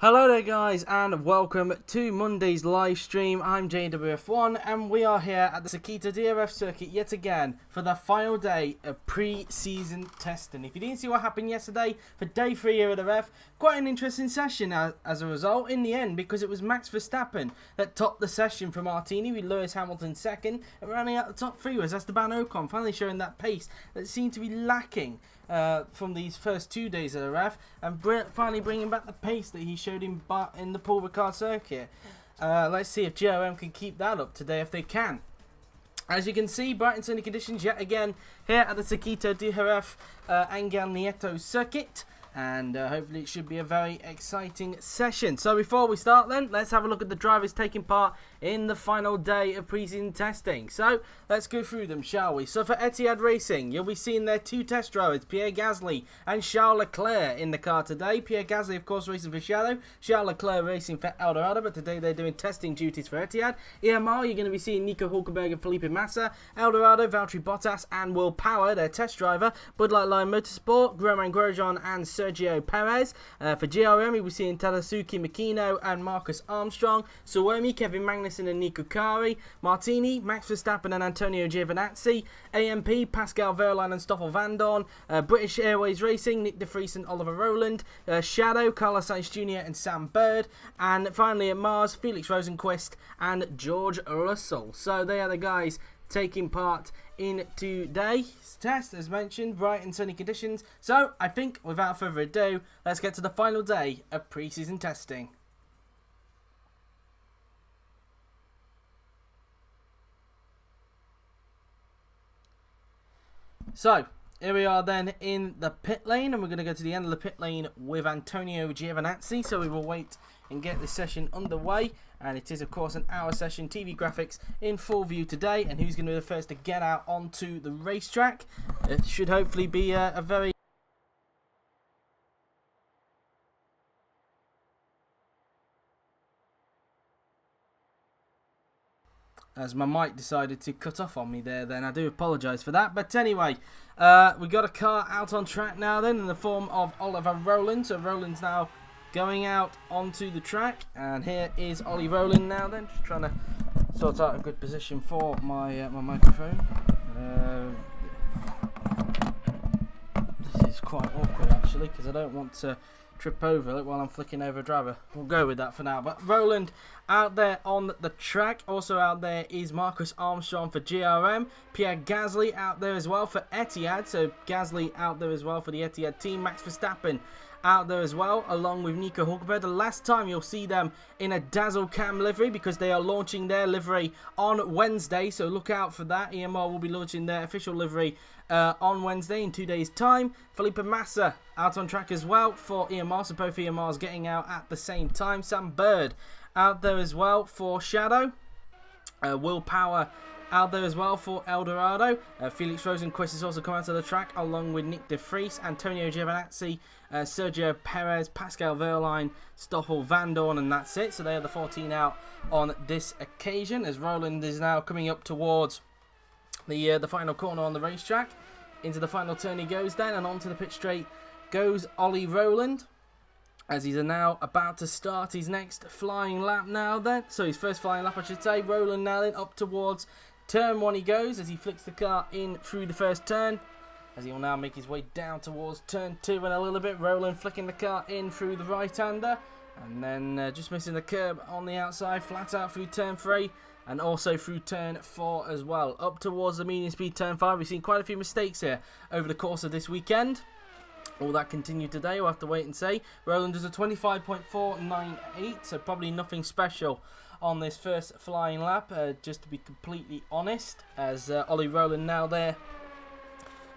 Hello there guys and welcome to Monday's live stream. I'm JWF1 and we are here at the Sakita DRF circuit yet again for the final day of pre-season testing. If you didn't see what happened yesterday for day 3 here at the ref, quite an interesting session as a result in the end, because it was Max Verstappen that topped the session for Martini with Lewis Hamilton second, and rounding out the top 3 was Esteban Ocon, finally showing that pace that seemed to be lacking from these first 2 days of the ref, and finally bringing back the pace that he showed in the Paul Ricard circuit. Let's see if GRM can keep that up today, if they can. As you can see, bright and sunny conditions yet again here at the Sakita DRF Angel Nieto circuit. And hopefully it should be a very exciting session. So before we start then, let's have a look at the drivers taking part in the final day of pre-season testing. So let's go through them, shall we? So for Etihad Racing, you'll be seeing their 2 test drivers, Pierre Gastly and Charles Leclerc, in the car today. Pierre Gastly, of course, racing for Shadow. Charles Leclerc racing for Eldorado, but today they're doing testing duties for Etihad. EMR, you're going to be seeing Nico Hulkenberg and Felipe Massa. Eldorado, Valtteri Bottas and Will Power, their test driver. Bud Light Line Motorsport, Romain Grosjean and Sergio Perez. For GRM, we'll be seeing Tadasuke Makino and Marcus Armstrong. Suomi, Kevin Magnussen and Nico Kari. Martini, Max Verstappen and Antonio Giovinazzi. AMP, Pascal Wehrlein and Stoffel Vandoorne. British Airways Racing, Nick De Vries and Oliver Rowland. Shadow, Carlos Sainz Jr and Sam Bird. And finally at Mars, Felix Rosenqvist and George Russell. So they are the guys taking part in today's test, as mentioned, bright and sunny conditions. So I think without further ado, let's get to the final day of pre-season testing. So here we are then in the pit lane, and we're going to go to the end of the pit lane with Antonio Giovinazzi. So we will wait and get this session underway, and it is of course an hour session. TV graphics in full view today, and who's going to be the first to get out onto the racetrack? It should hopefully be a very as my mic decided to cut off on me there, then I do apologise for that. But anyway, we got a car out on track now then in the form of Oliver Rowland. So Rowland's now going out onto the track, and here is Ollie Rowland now then, just trying to sort out a good position for my my microphone. This is quite awkward actually, because I don't want to trip over it while I'm flicking over a driver. We'll go with that for now. But Rowland out there on the track. Also out there is Marcus Armstrong for GRM. Pierre Gastly out there as well for Etihad. So Gastly out there as well for the Etihad team. Max Verstappen out there as well, along with Nico Hulkenberg. The last time you'll see them in a Dazzle Cam livery, because they are launching their livery on Wednesday, so look out for that. EMR will be launching their official livery on Wednesday in 2 days time. Felipe Massa out on track as well for EMR, so both EMRs getting out at the same time. Sam Bird out there as well for Shadow. Will Power out there as well for Eldorado. Felix Rosenqvist has also come out to the track, along with Nick De Vries, Antonio Giovinazzi, Sergio Perez, Pascal Wehrlein, Stoffel Vandoorne, and that's it. So they are the 14 out on this occasion, as Rowland is now coming up towards the final corner on the racetrack. Into the final turn he goes then, and onto the pit straight goes Ollie Rowland, as he's now about to start his next flying lap now then. So his first flying lap, I should say. Rowland now then up towards turn 1 he goes, as he flicks the car in through the first turn, as he will now make his way down towards turn 2 and a little bit. Rowland flicking the car in through the right-hander, and then just missing the curb on the outside, flat out through turn 3, and also through turn 4 as well. Up towards the medium speed turn 5. We've seen quite a few mistakes here over the course of this weekend. Will that continue today? We'll have to wait and see. Rowland does a 25.498, so probably nothing special on this first flying lap, just to be completely honest, as Ollie Rowland now there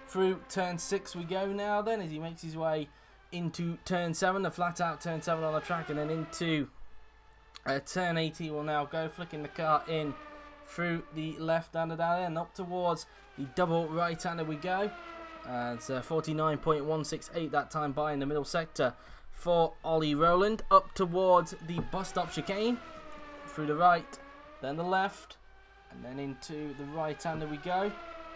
through turn 6 we go now then, as he makes his way into turn 7, the flat out turn 7 on the track, and then into turn 8 he will now go, flicking the car in through the left-hander down there, and up towards the double right-hander we go. It's 49.168 that time by in the middle sector for Ollie Rowland. Up towards the bus stop chicane, through the right, then the left, and then into the right-hander we go,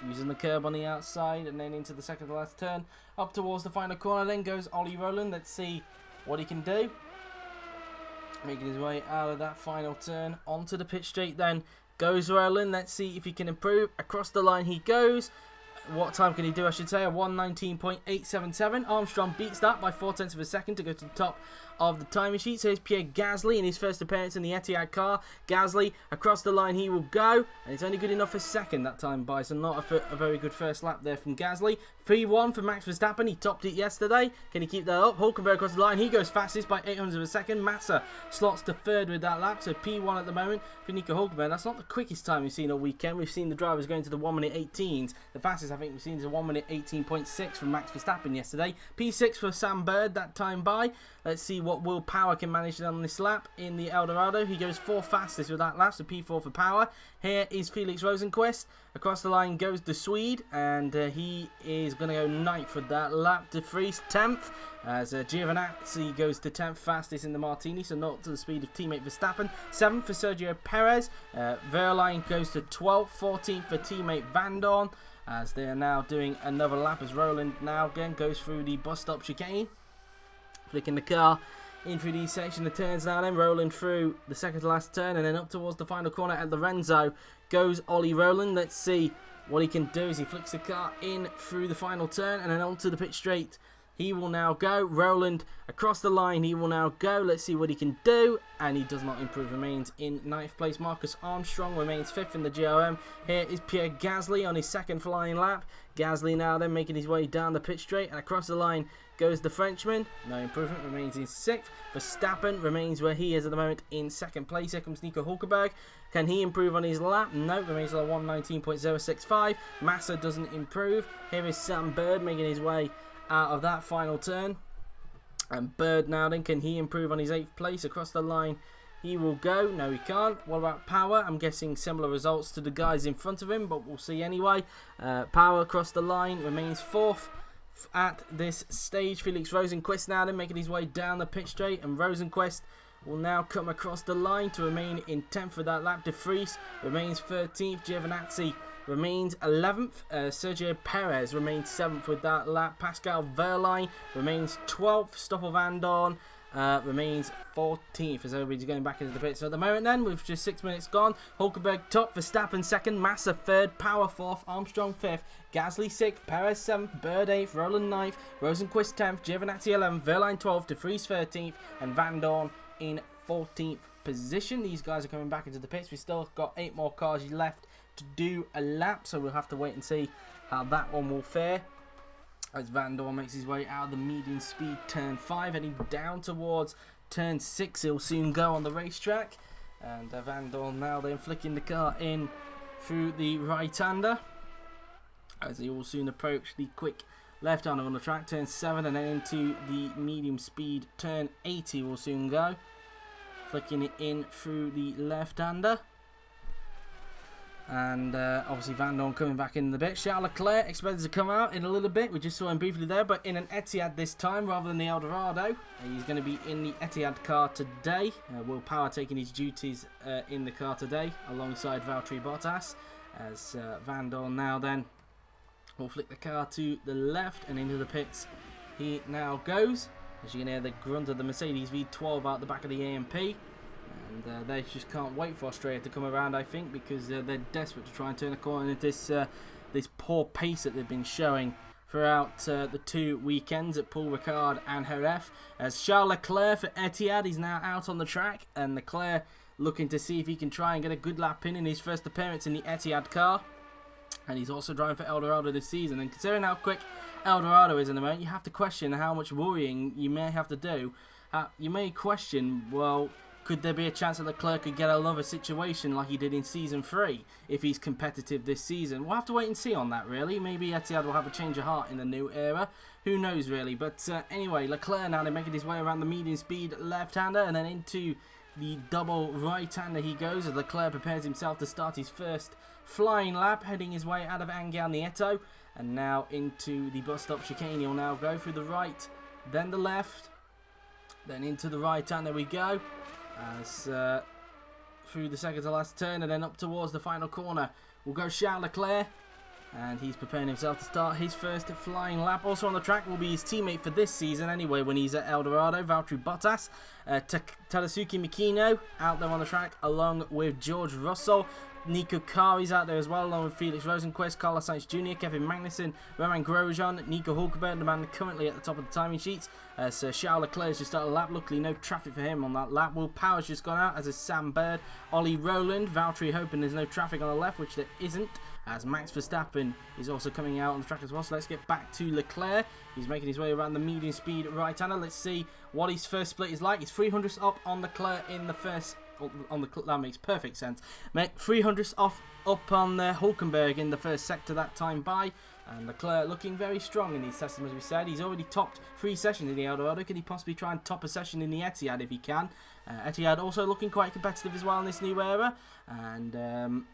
using the curb on the outside, and then into the second to last turn. Up towards the final corner then goes Ollie Rowland. Let's see what he can do. Making his way out of that final turn onto the pit straight then. Goes Roland. Let's see if he can improve. Across the line he goes. What time can he do, I should say? A 1:19.877. Armstrong beats that by 0.4 of a second to go to the top of the timing sheet. So here's Pierre Gastly in his first appearance in the Etihad car. Gastly, across the line he will go. And it's only good enough for second that time by. So not a very good first lap there from Gastly. P1 for Max Verstappen. He topped it yesterday. Can he keep that up? Hulkenberg across the line. He goes fastest by 0.08 of a second. Massa slots to third with that lap. So P1 at the moment for Nico Hulkenberg. That's not the quickest time we've seen all weekend. We've seen the drivers going to the 1:18s. The fastest I think we've seen is a 1:18.6 from Max Verstappen yesterday. P6 for Sam Bird that time by. Let's see what Will Power can manage on this lap in the Eldorado. He goes 4th fastest with that lap, so P4 for Power. Here is Felix Rosenqvist. Across the line goes the Swede, and he is going to go 9th for that lap. De Vries 10th, as Giovinazzi goes to 10th fastest in the Martini, so not to the speed of teammate Verstappen. 7th for Sergio Perez. Verline goes to 12th, 14th for teammate Van Dorn, as they are now doing another lap as Roland now again goes through the bus stop chicane. Flicking the car in through the section of turns now, then rolling through the second to last turn, and then up towards the final corner at Lorenzo goes Ollie Rowland. Let's see what he can do as he flicks the car in through the final turn, and then onto the pit straight he will now go. Rowland across the line, he will now go. Let's see what he can do, and he does not improve, remains in 9th place. Marcus Armstrong remains 5th in the GRM. Here is Pierre Gastly on his second flying lap. Gastly now then making his way down the pit straight, and across the line goes the Frenchman. No improvement, remains in 6th. Verstappen remains where he is at the moment in 2nd place. Here comes Nico Hulkenberg. Can he improve on his lap? No, remains at 1:19.065. Massa doesn't improve. Here is Sam Bird making his way out of that final turn. And Bird now then, can he improve on his 8th place? Across the line he will go. No, he can't. What about Power? I'm guessing similar results to the guys in front of him, but we'll see anyway. Power across the line remains 4th. At this stage, Felix Rosenqvist now then making his way down the pit straight, and Rosenqvist will now come across the line to remain in 10th for that lap. De Vries remains 13th. Giovinazzi remains 11th. Sergio Perez remains 7th with that lap. Pascal Wehrlein remains 12th. Stoffel Van Dorn remains 14th as everybody's going back into the pit. So at the moment then, with just 6 minutes gone, Hulkenberg top, Verstappen 2nd, Massa 3rd, Power 4th, Armstrong 5th, Gastly 6th, Perez 7th, Bird 8th, Roland 9th, Rosenqvist 10th, Giovinazzi 11th, Wehrlein 12th, De Vries 13th, and Van Dorn in 14th position. These guys are coming back into the pits. We've still got 8 more cars left to do a lap, so we'll have to wait and see how that one will fare. As Van Dorn makes his way out of the medium speed turn 5, heading down towards turn 6, he'll soon go on the racetrack. And Van Dorn now then flicking the car in through the right-hander, as he will soon approach the quick left-hander on the track, turn 7, and then into the medium speed turn 8 he will soon go. Flicking it in through the left-hander. And obviously Van Dorn coming back in the bit. Charles Leclerc expected to come out in a little bit. We just saw him briefly there, but in an Etihad this time rather than the Eldorado. He's going to be in the Etihad car today. Will Power taking his duties in the car today alongside Valtteri Bottas. As Van Dorn now then will flick the car to the left and into the pits he now goes. As you can hear the grunt of the Mercedes V12 out the back of the AMP. And they just can't wait for Australia to come around, I think, because they're desperate to try and turn a corner into this poor pace that they've been showing throughout the 2 weekends at Paul Ricard and Jerez. As Charles Leclerc for Etihad, he's now out on the track, and Leclerc looking to see if he can try and get a good lap in his first appearance in the Etihad car. And he's also driving for Eldorado this season. And considering how quick Eldorado is in the moment, you have to question how much worrying you may have to do. You may question, well, could there be a chance that Leclerc could get another situation like he did in Season 3 if he's competitive this season? We'll have to wait and see on that, really. Maybe Etihad will have a change of heart in the new era. Who knows, really. But anyway, Leclerc now, they're making his way around the medium speed left-hander and then into the double right-hander he goes as Leclerc prepares himself to start his first flying lap, heading his way out of Angel Nieto. And now into the bus stop chicane. He'll now go through the right, then the left, then into the right-hand. There we go. As through the second to last turn and then up towards the final corner will go Charles Leclerc. And he's preparing himself to start his first flying lap. Also on the track will be his teammate for this season anyway when he's at El Dorado, Valtteri Bottas. Tadasuke Mikino out there on the track along with George Russell. Nico Kari's out there as well, along with Felix Rosenqvist, Carlos Sainz Jr, Kevin Magnussen, Romain Grosjean, Nico Hulkenberg, the man currently at the top of the timing sheets. Sir Charles Leclerc just started a lap. Luckily, no traffic for him on that lap. Will Power's just gone out, as is Sam Bird, Ollie Rowland, Valtteri hoping there's no traffic on the left, which there isn't, as Max Verstappen is also coming out on the track as well. So let's get back to Leclerc. He's making his way around the medium speed right-hander. Let's see what his first split is like. It's 300ths up on Leclerc in the first. That makes perfect sense. 300ths off up on Hulkenberg in the first sector that time by. And Leclerc looking very strong in these sessions, as we said. He's already topped 3 sessions in the El Dorado. Could he possibly try and top a session in the Etihad if he can? Etihad also looking quite competitive as well in this new era. And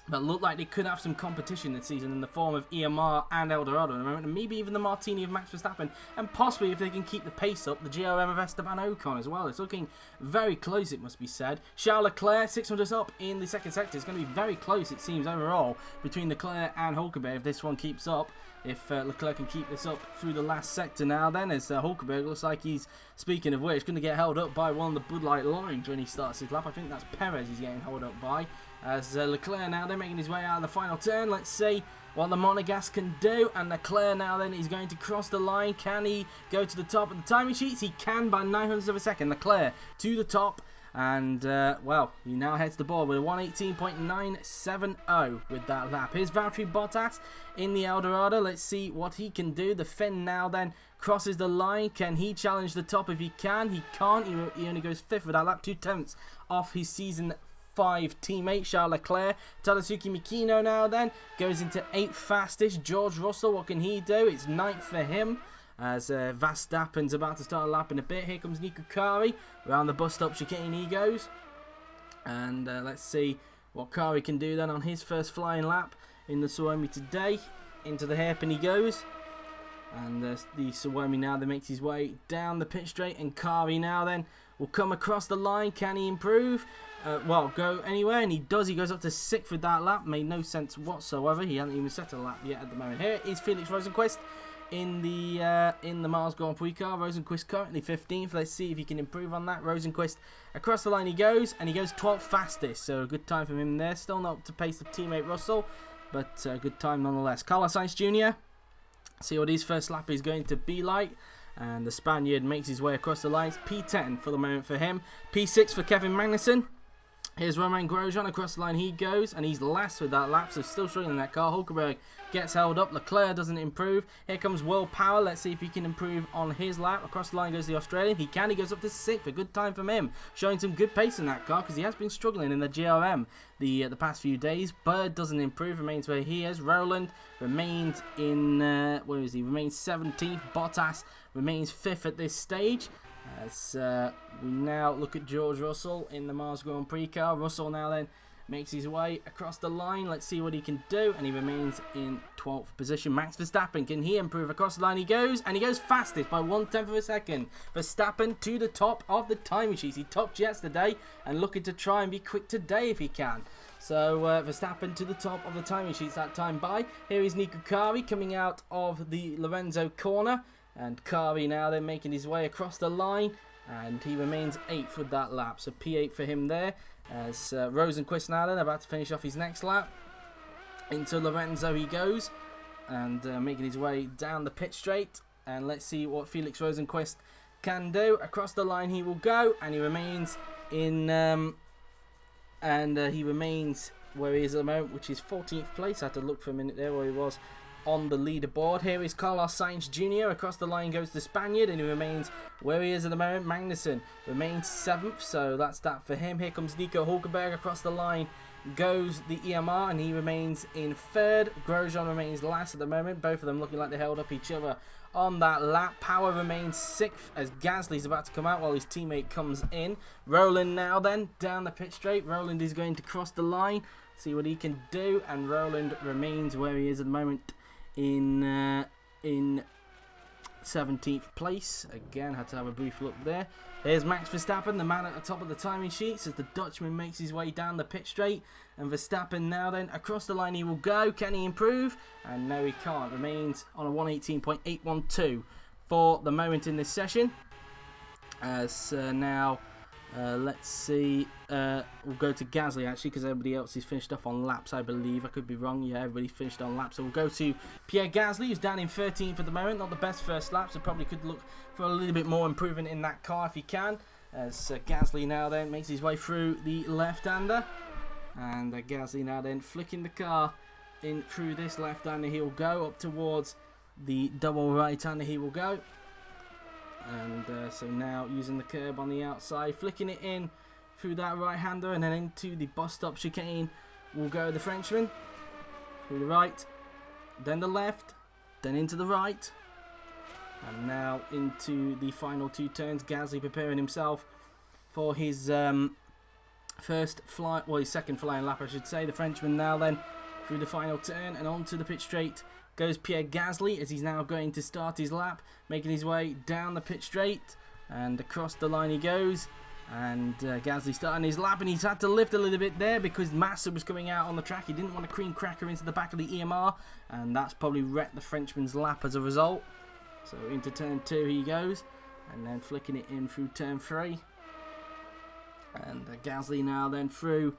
but look like they could have some competition this season in the form of EMR and El Dorado at the moment, and maybe even the Martini of Max Verstappen, and possibly if they can keep the pace up, the GRM of Esteban Ocon as well. It's looking very close, it must be said. Charles Leclerc 600s up in the second sector. It's going to be very close, it seems, overall between Leclerc and Hulkenberg if this one keeps up. If Leclerc can keep this up through the last sector now, then as Hulkenberg looks like he's, speaking of which, going to get held up by one of the Bud Light lines when he starts his lap. I think that's Perez he's getting held up by. As Leclerc now then making his way out of the final turn. Let's see what the Monegasque can do. And Leclerc now then is going to cross the line. Can he go to the top of the timing sheets? He can by 900ths of a second. Leclerc to the top. And, well, he now heads the board with a 118.970 with that lap. Here's Valtteri Bottas in the El Dorado. Let's see what he can do. The Finn now then crosses the line. Can he challenge the top if he can? He can't. He only goes 5th with that lap. 2/10 off his season 5 teammate Charles Leclerc. Tadasuke Mikino now then goes into 8th fastest. George Russell, what can he do? It's 9th for him. As Verstappen's about to start a lap in a bit. Here comes Nico Kari. Around the bus stop chicane he goes. And let's see what Kari can do then on his first flying lap in the Suomi today. Into the hairpin he goes. And the Suomi now then makes his way down the pit straight. And Kari now then will come across the line. Can he improve? Well, go anywhere, and he does. He goes up to 6th with that lap. Made no sense whatsoever. He hasn't even set a lap yet at the moment. Here is Felix Rosenqvist in the Mars Grand Prix car. Rosenqvist currently 15th. Let's see if he can improve on that. Rosenqvist across the line he goes, and he goes 12th fastest. So a good time from him there. Still not up to pace of teammate Russell, but a good time nonetheless. Carlos Sainz Jr. See what his first lap is going to be like. And the Spaniard makes his way across the lines. P10 for the moment for him. P6 for Kevin Magnussen. Here's Romain Grosjean across the line he goes, and he's last with that lap, so still struggling in that car. Hulkenberg gets held up. Leclerc doesn't improve. Here comes Will Power. Let's see if he can improve on his lap. Across the line goes the Australian. He can. He goes up to 6th. A good time from him. Showing some good pace in that car because he has been struggling in the GRM the past few days. Bird doesn't improve. Remains where he is. Rowland remains in, where is he? Remains 17th. Bottas remains 5th at this stage. As we now look at George Russell in the Mars Grand Prix car. Russell now then makes his way across the line. Let's see what he can do. And he remains in 12th position. Max Verstappen, can he improve? Across the line he goes. And he goes fastest by 1/10 of a second. Verstappen to the top of the timing sheets. He topped yesterday and looking to try and be quick today if he can. So Verstappen to the top of the timing sheets that time by. Here is Nico Kari coming out of the Lorenzo corner. And Kari now then making his way across the line. And he remains 8th with that lap. So P8 for him there. As Rosenqvist now then about to finish off his next lap. Into Lorenzo he goes. And making his way down the pit straight. And let's see what Felix Rosenqvist can do. Across the line he will go. And he remains in... he remains where he is at the moment, which is 14th place. I had to look for a minute there where he was on the leaderboard. Here is Carlos Sainz Jr. Across the line goes the Spaniard, and he remains where he is at the moment. Magnussen remains 7th, so that's that for him. Here comes Nico Hulkenberg. Across the line goes the EMR, and he remains in 3rd. Grosjean remains last at the moment. Both of them looking like they held up each other on that lap. Power remains 6th as Gasly's about to come out while his teammate comes in. Rowland now then down the pit straight. Rowland is going to cross the line, see what he can do, and Rowland remains where he is at the moment in 17th place. Again, had to have a brief look there. Here's Max Verstappen, the man at the top of the timing sheets, as the Dutchman makes his way down the pit straight. And Verstappen now then, across the line he will go. Can he improve? And no, he can't. Remains on a 118.812 for the moment in this session. As now, let's see, we'll go to Gastly actually, because everybody else is finished off on laps, I believe. I could be wrong. Yeah, everybody finished on laps. So we'll go to Pierre Gastly, who's down in 13th at the moment. Not the best first lap, so probably could look for a little bit more improvement in that car if he can. As Gastly now then makes his way through the left-hander. And Gastly now then flicking the car in through this left-hander. He will go up towards the double right-hander. He will go. And so now using the curb on the outside, flicking it in through that right-hander, and then into the bus stop chicane will go the Frenchman. Through the right, then the left, then into the right. And now into the final two turns. Gastly preparing himself for his his second flying lap, I should say. The Frenchman now then through the final turn and onto the pit straight goes Pierre Gastly, as he's now going to start his lap, making his way down the pit straight, and across the line he goes. And Gastly starting his lap, and he's had to lift a little bit there because Massa was coming out on the track. He didn't want to cream cracker into the back of the EMR, and that's probably wrecked the Frenchman's lap as a result. So into turn 2 he goes, and then flicking it in through turn 3. And Gastly now then through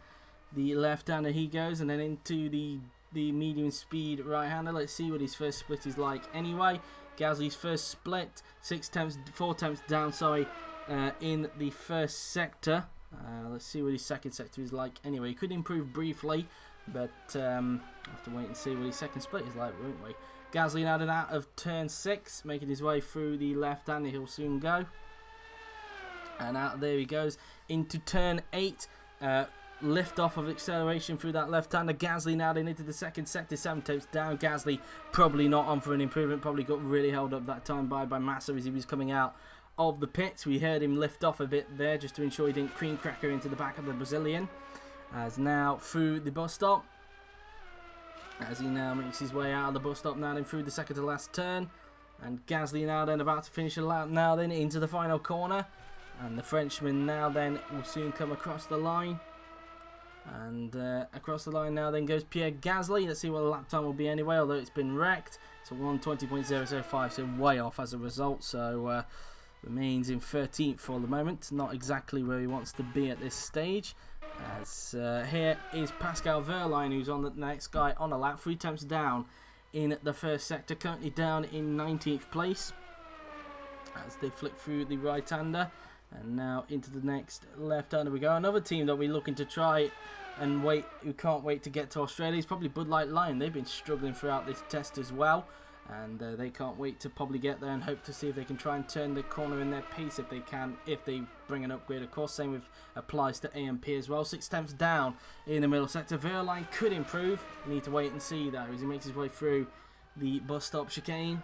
the left-hander he goes, and then into the medium speed right-hander. Let's see what his first split is like anyway. Gastly's first split, 4 tenths down, sorry, in the first sector. Let's see what his second sector is like anyway. He could improve briefly, but we'll have to wait and see what his second split is like, won't we? Gastly now out of turn 6, making his way through the left-hander. He'll soon go. And out there he goes into turn 8. Lift off of acceleration through that left-hander. Gastly now then into the second sector, 7 tenths down. Gastly probably not on for an improvement. Probably got really held up that time by Massa as he was coming out of the pits. We heard him lift off a bit there just to ensure he didn't cream cracker into the back of the Brazilian. As now through the bus stop, as he now makes his way out of the bus stop now then through the second to last turn. And Gastly now then about to finish a lap now then into the final corner. And the Frenchman now then will soon come across the line. And across the line now then goes Pierre Gastly. Let's see what the lap time will be anyway, although it's been wrecked. So 1:20.005, so way off as a result. So remains in 13th for the moment. Not exactly where he wants to be at this stage. As here is Pascal Wehrlein, who's on the next guy on a lap. 3 tenths down in the first sector. Currently down in 19th place. As they flick through the right-hander. And now into the next left-hander we go. Another team that we're looking to try and wait, who can't wait to get to Australia, is probably Bud Light Lion. They've been struggling throughout this test as well. And they can't wait to probably get there and hope to see if they can try and turn the corner in their pace if they can, if they bring an upgrade, of course. Same with applies to AMP as well. 6 tenths down in the middle sector. Wehrlein could improve. We need to wait and see though as he makes his way through the bus stop chicane.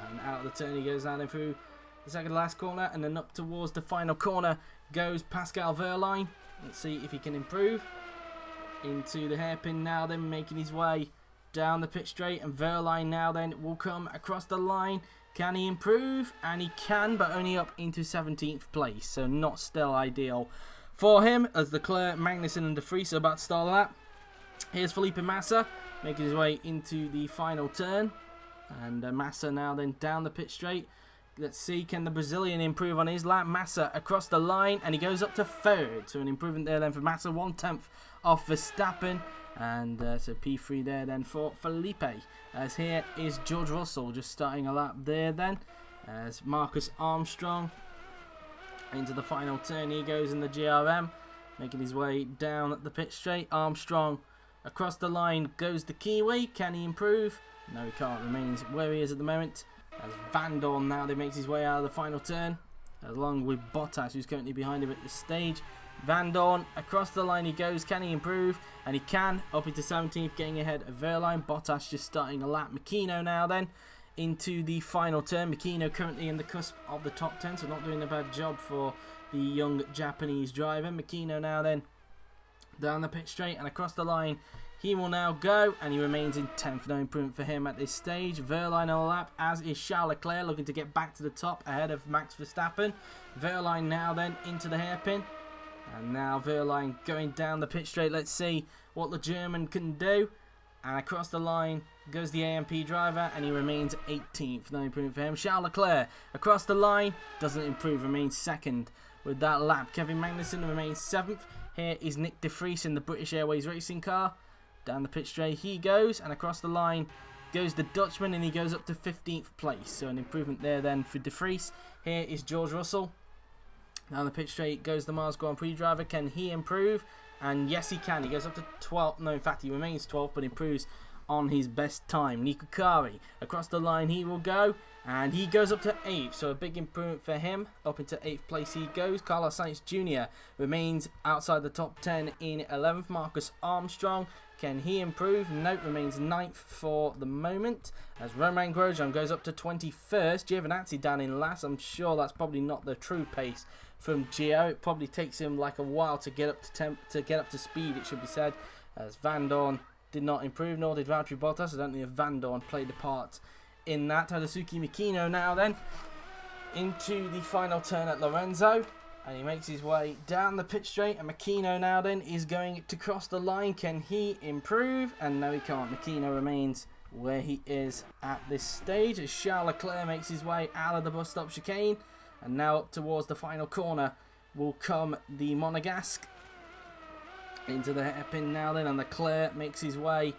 And out of the turn he goes down and through the second to last corner, and then up towards the final corner goes Pascal Wehrlein. Let's see if he can improve. Into the hairpin now then, making his way down the pit straight, and Wehrlein now then will come across the line. Can he improve? And he can, but only up into 17th place, so not still ideal for him, as Leclerc, Magnussen and De Vries are about to start the lap. Here's Felipe Massa making his way into the final turn, and Massa now then down the pit straight. Let's see, can the Brazilian improve on his lap? Massa across the line, and he goes up to 3rd. So an improvement there then for Massa, 1 tenth off Verstappen. And so P3 there then for Felipe. As here is George Russell just starting a lap there then. As Marcus Armstrong into the final turn he goes in the GRM, making his way down the pit straight. Armstrong across the line goes the Kiwi. Can he improve? No, he can't. Remains where he is at the moment. As Van Dorn now they makes his way out of the final turn, along with Bottas, who's currently behind him at this stage. Van Dorn across the line he goes. Can he improve? And he can, up into 17th, getting ahead of Wehrlein. Bottas just starting a lap. Makino now then into the final turn. Makino currently in the cusp of the top 10, so not doing a bad job for the young Japanese driver. Makino now then down the pit straight and across the line He will now go, and he remains in 10th. No improvement for him at this stage. Verline on the lap, as is Charles Leclerc, looking to get back to the top ahead of Max Verstappen. Verline now then into the hairpin. And now Verline going down the pit straight. Let's see what the German can do. And across the line goes the AMP driver, and he remains 18th. No improvement for him. Charles Leclerc across the line, doesn't improve, remains 2nd with that lap. Kevin Magnussen remains 7th. Here is Nick de Vries in the British Airways racing car. Down the pit straight he goes, and across the line goes the Dutchman, and he goes up to 15th place. So an improvement there then for de Vries. Here is George Russell. Down the pit straight goes the Mars Grand Prix driver. Can he improve? And yes, he can. He goes up to 12th. No, in fact, he remains 12th, but improves on his best time. Nico Hlkenberg across the line he will go, and he goes up to 8th. So a big improvement for him. Up into 8th place he goes. Sainz Jr. remains outside the top 10 in 11th. Marcus Armstrong, can he improve? Nope, remains 9th for the moment. As Romain Grosjean goes up to 21st. Giovinazzi down in last. I'm sure that's probably not the true pace from Gio. It probably takes him like a while to get up to speed, it should be said. As Van Dorn did not improve, nor did Valtteri Bottas. I don't think if Van Dorn played a part in that. Tadasuke Mikino now then into the final turn at Lorenzo. And he makes his way down the pit straight, and Makino now then is going to cross the line. Can he improve? And no, he can't. Makino remains where he is at this stage, as Charles Leclerc makes his way out of the bus stop chicane. And now up towards the final corner will come the Monegasque. Into the hairpin now then, and Leclerc makes his way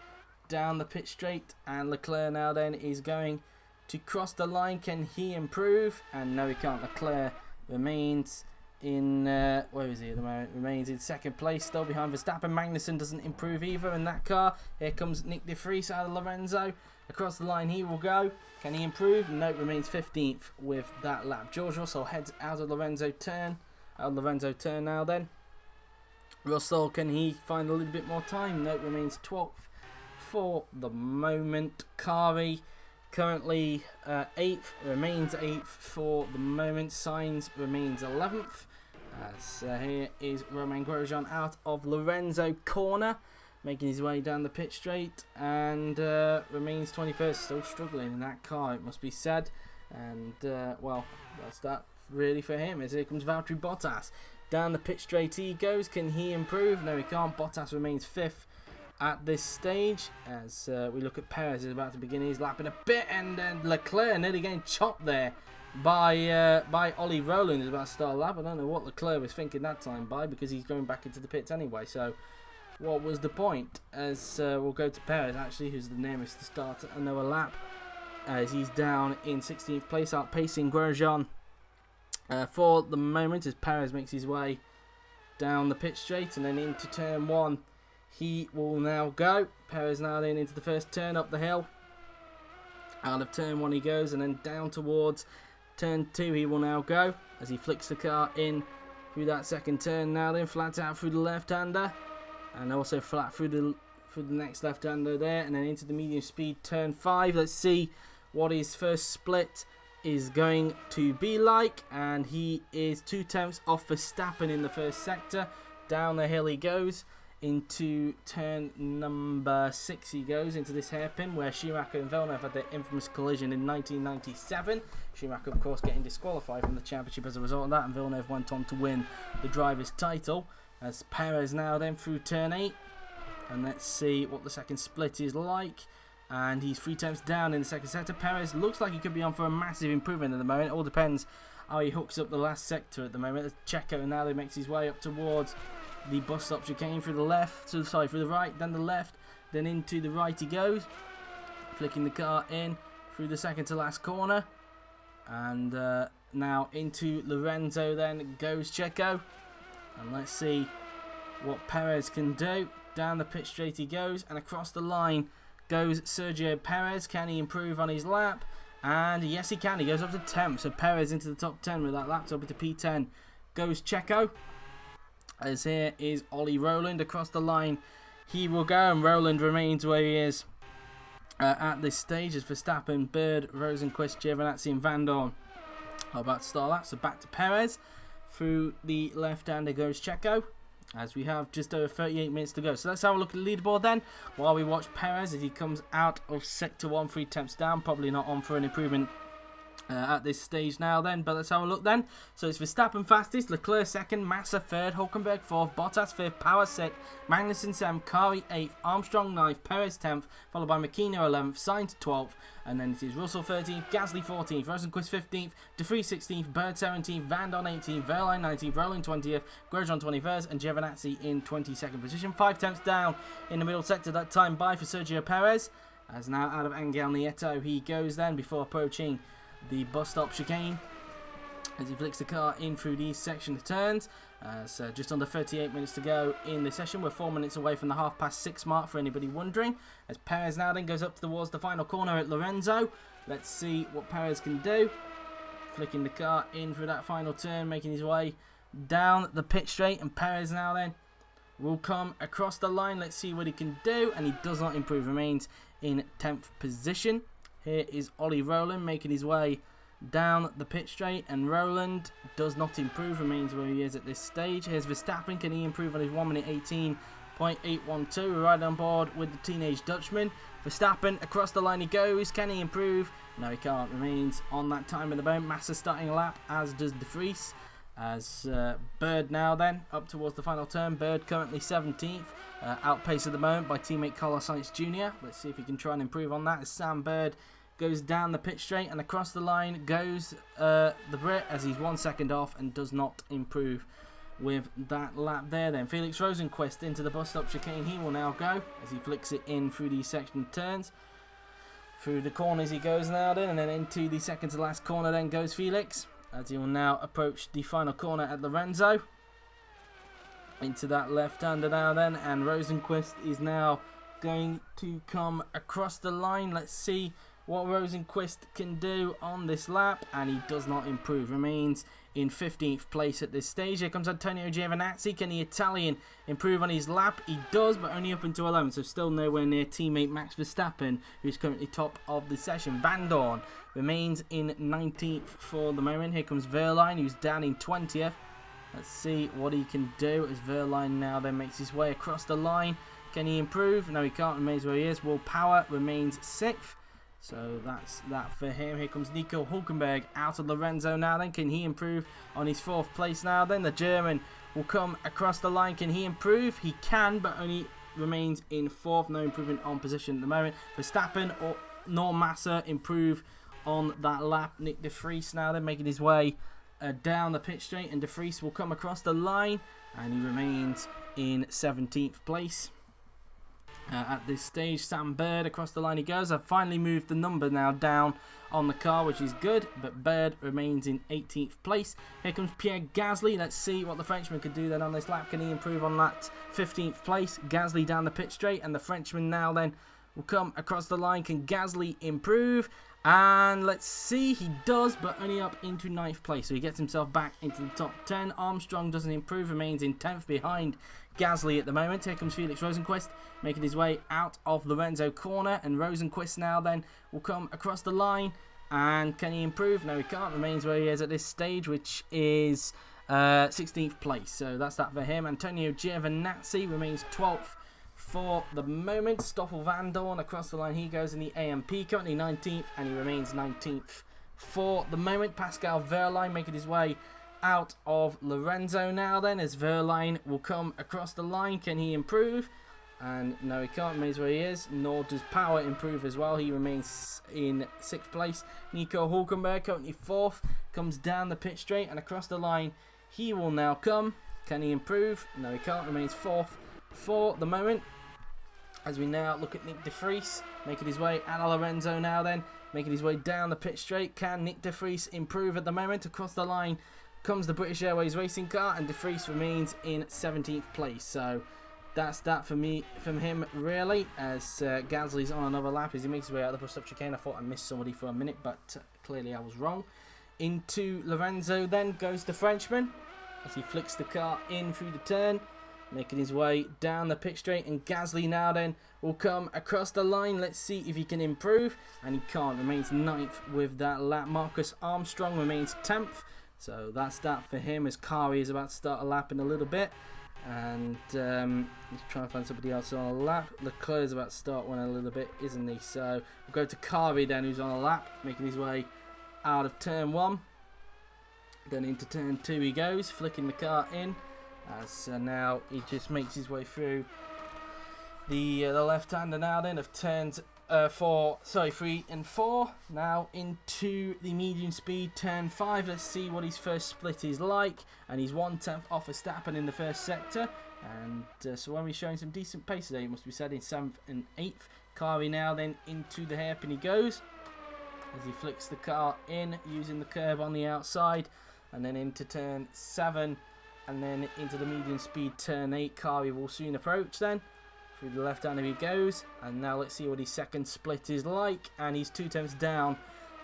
down the pit straight. And Leclerc now then is going to cross the line. Can he improve? And no, he can't. Leclerc remains in where is he at the moment? Remains in 2nd place, still behind Verstappen. Magnussen doesn't improve either in that car. Here comes Nick de Vries out of Lorenzo. Across the line he will go. Can he improve? No, remains 15th with that lap. George Russell heads out of Lorenzo turn. Now then. Russell, can he find a little bit more time? No, remains 12th for the moment. Kari currently 8th, remains 8th for the moment. Sainz remains 11th. As here is Romain Grosjean out of Lorenzo corner, making his way down the pit straight, and remains 21st. Still struggling in that car, it must be said. And well, that's that really for him. As here comes Valtteri Bottas. Down the pit straight he goes. Can he improve? No, he can't. Bottas remains 5th at this stage, as we look at Perez is about to begin his lap in a bit, and then Leclerc nearly getting chopped there by Ollie Rowland is about to start a lap. I don't know what Leclerc was thinking that time because he's going back into the pits anyway, so what was the point? As we'll go to Perez actually, who's the nearest to start another lap, as he's down in 16th place, outpacing Grosjean for the moment, as Perez makes his way down the pit straight and then into turn 1. He will now go. Perez now then into the first turn up the hill. Out of turn 1 he goes, and then down towards turn 2 he will now go, as he flicks the car in through that 2nd turn now then, flat out through the left-hander, and also flat through the next left-hander there, and then into the medium speed turn 5. Let's see what his first split is going to be like, and he is 2/10 off Verstappen in the first sector. Down the hill he goes. Into turn number 6 he goes, into this hairpin where Schumacher and Villeneuve had their infamous collision in 1997. Schumacher, of course, getting disqualified from the championship as a result of that, and Villeneuve went on to win the driver's title. As Perez now then through turn 8, and let's see what the second split is like. And he's 3 times down in the second sector. Perez looks like he could be on for a massive improvement at the moment. It all depends how he hooks up the last sector at the moment. Checo now that makes his way up towards the bus stop chicane through the left, through the right, then the left, then into the right he goes, flicking the car in through the second to last corner, and now into Lorenzo then goes Checo, and let's see what Perez can do. Down the pit straight he goes, and across the line goes Sergio Perez. Can he improve on his lap? And yes, he can. He goes up to 10th, so Perez into the top 10 with that lap. Up into P10 goes Checo. As here is Ollie Rowland across the line he will go, and Rowland remains where he is at this stage, as Verstappen, Bird, Rosenquist, Giovinazzi and Van Dorn are about to start that. So back to Perez. Through the left-hander goes Checo, as we have just over 38 minutes to go. So let's have a look at the leaderboard then, while we watch Perez as he comes out of Sector 1, 3 tenths down. Probably not on for an improvement at this stage now then, but let's have a look then. So it's Verstappen fastest, Leclerc second, Massa third, Hulkenberg fourth, Bottas fifth, Power sixth, Magnussen seventh, Kari eighth, Armstrong ninth, Perez 10th, followed by McKenna 11th, Sainz 12th, and then it is Russell 13th, Gastly 14th, Rosenquist 15th, De Vries 16th, Bird 17th, Van Don 18th, Verline 19th, Rowland 20th, Grosjean 21st, and Giovinazzi in 22nd position. 5 tenths down in the middle sector, that time by for Sergio Perez, as now out of Angel Nieto he goes then before approaching the bus stop chicane as he flicks the car in through these section of turns. So just under 38 minutes to go in the session. We're 4 minutes away from the 6:30 mark for anybody wondering, as Perez now then goes up towards the final corner at Lorenzo. Let's see what Perez can do, flicking the car in through that final turn, making his way down the pit straight, and Perez now then will come across the line. Let's see what he can do, and he does not improve, remains in 10th position. Here is Ollie Rowland making his way down the pit straight, and Rowland does not improve, remains where he is at this stage. Here's Verstappen, can he improve on his 1 minute 18.812? We're right on board with the teenage Dutchman. Verstappen across the line he goes, can he improve? No, he can't, remains on that time at the moment. Massa starting a lap, as does De Vries. As Bird now then up towards the final turn. Bird currently 17th, outpaced at the moment by teammate Sainz Jr. Let's see if he can try and improve on that, as Sam Bird goes down the pit straight, and across the line goes the Brit, as he's 1 second off and does not improve with that lap there. Then Felix Rosenquist into the bus stop chicane he will now go, as he flicks it in through these section turns. Through the corners he goes now then, and then into the second to last corner then goes Felix, as he will now approach the final corner at Lorenzo. Into that left-hander now then, and Rosenquist is now going to come across the line. Let's see what Rosenquist can do on this lap, and he does not improve, remains in 15th place at this stage. Here comes Antonio Giovinazzi. Can the Italian improve on his lap? He does, but only up until 11th, so still nowhere near teammate Max Verstappen, who's currently top of the session. Van Dorn remains in 19th for the moment. Here comes Verline, who's down in 20th. Let's see what he can do, as Verline now then makes his way across the line. Can he improve? No, he can't, remains where he is. Will Power remains 6th. So that's that for him. Here comes Nico Hulkenberg out of Lorenzo now then. Can he improve on his 4th place now then? The German will come across the line. Can he improve? He can, but only remains in 4th. No improvement on position at the moment. Verstappen nor Massa improve on that lap. Nick De Vries now then making his way down the pit straight, and De Vries will come across the line, and he remains in 17th place. At this stage, Sam Bird across the line he goes. I've finally moved the number now down on the car, which is good, but Bird remains in 18th place. Here comes Pierre Gastly. Let's see what the Frenchman can do then on this lap. Can he improve on that 15th place? Gastly down the pit straight, and the Frenchman now then will come across the line. Can Gastly improve? And let's see, he does, but only up into 9th place, so he gets himself back into the top 10. Armstrong doesn't improve, remains in 10th behind Gastly at the moment. Here comes Felix Rosenquist making his way out of Lorenzo corner, and Rosenquist now then will come across the line. And can he improve? No, he can't, remains where he is at this stage, which is 16th place. So that's that for him. Antonio Giovinazzi remains 12th for the moment. Stoffel Van Dorn across the line he goes in the AMP, currently 19th, and he remains 19th for the moment. Pascal Verline making his way out of Lorenzo now then, as Verline will come across the line. Can he improve? And no, he can't, remains where he is, nor does Power improve as well. He remains in 6th place. Nico Hulkenberg currently 4th, comes down the pit straight, and across the line he will now come. Can he improve? No, he can't, remains 4th for the moment. As we now look at Nick De Vries making his way out of Lorenzo now then, making his way down the pit straight. Can Nick De Vries improve at the moment? Across the line comes the British Airways racing car, and De Vries remains in 17th place. So that's that from him really, as Gastly's on another lap as he makes his way out of the bus stop chicane. I thought I missed somebody for a minute, but clearly I was wrong. Into Lorenzo then goes the Frenchman, as he flicks the car in through the turn, making his way down the pit straight, and Gastly now then will come across the line. Let's see if he can improve, and he can't, remains 9th with that lap. Marcus Armstrong remains 10th, so that's that for him, as Kari is about to start a lap in a little bit. And he's trying to find somebody else on a lap. Leclerc's about to start one a little bit, isn't he? So we'll go to Kari then, who's on a lap, making his way out of turn 1. Then into turn 2 he goes, flicking the car in. As now he just makes his way through the left-hander now then of turns 3 and 4. Now into the medium speed turn 5. Let's see what his first split is like. And he's 1/10 off Verstappen in the first sector. And so when we're showing some decent pace today, it must be said, in 7th and 8th. Kari now then into the hairpin he goes, as he flicks the car in using the curb on the outside. And then into turn 7. And then into the medium speed turn 8. Kari will soon approach then. Through the left-hander he goes, and now let's see what his second split is like. And he's 2/10 down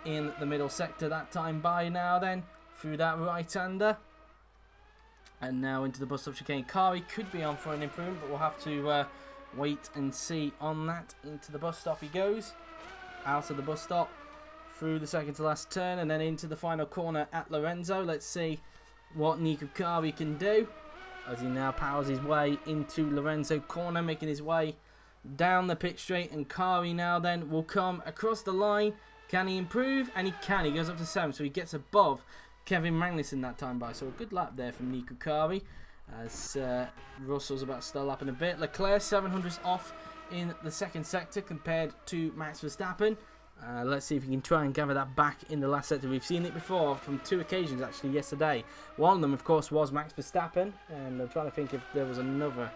in the middle sector that time by now then, through that right-hander. And now into the bus stop chicane. Kari could be on for an improvement, but we'll have to wait and see on that. Into the bus stop he goes, out of the bus stop, through the second to last turn, and then into the final corner at Lorenzo. Let's see what Nico Kari can do, as he now powers his way into Lorenzo corner, making his way down the pit straight. And Kari now then will come across the line. Can he improve? And he can. He goes up to 7, so he gets above Kevin Magnussen that time by. So a good lap there from Nico Kari, as Russell's about to start lapping a bit. Leclerc 700s off in the second sector compared to Max Verstappen. Let's see if we can try and gather that back in the last sector. We've seen it before from 2 occasions actually yesterday. One of them, of course, was Max Verstappen, and I'm trying to think if there was another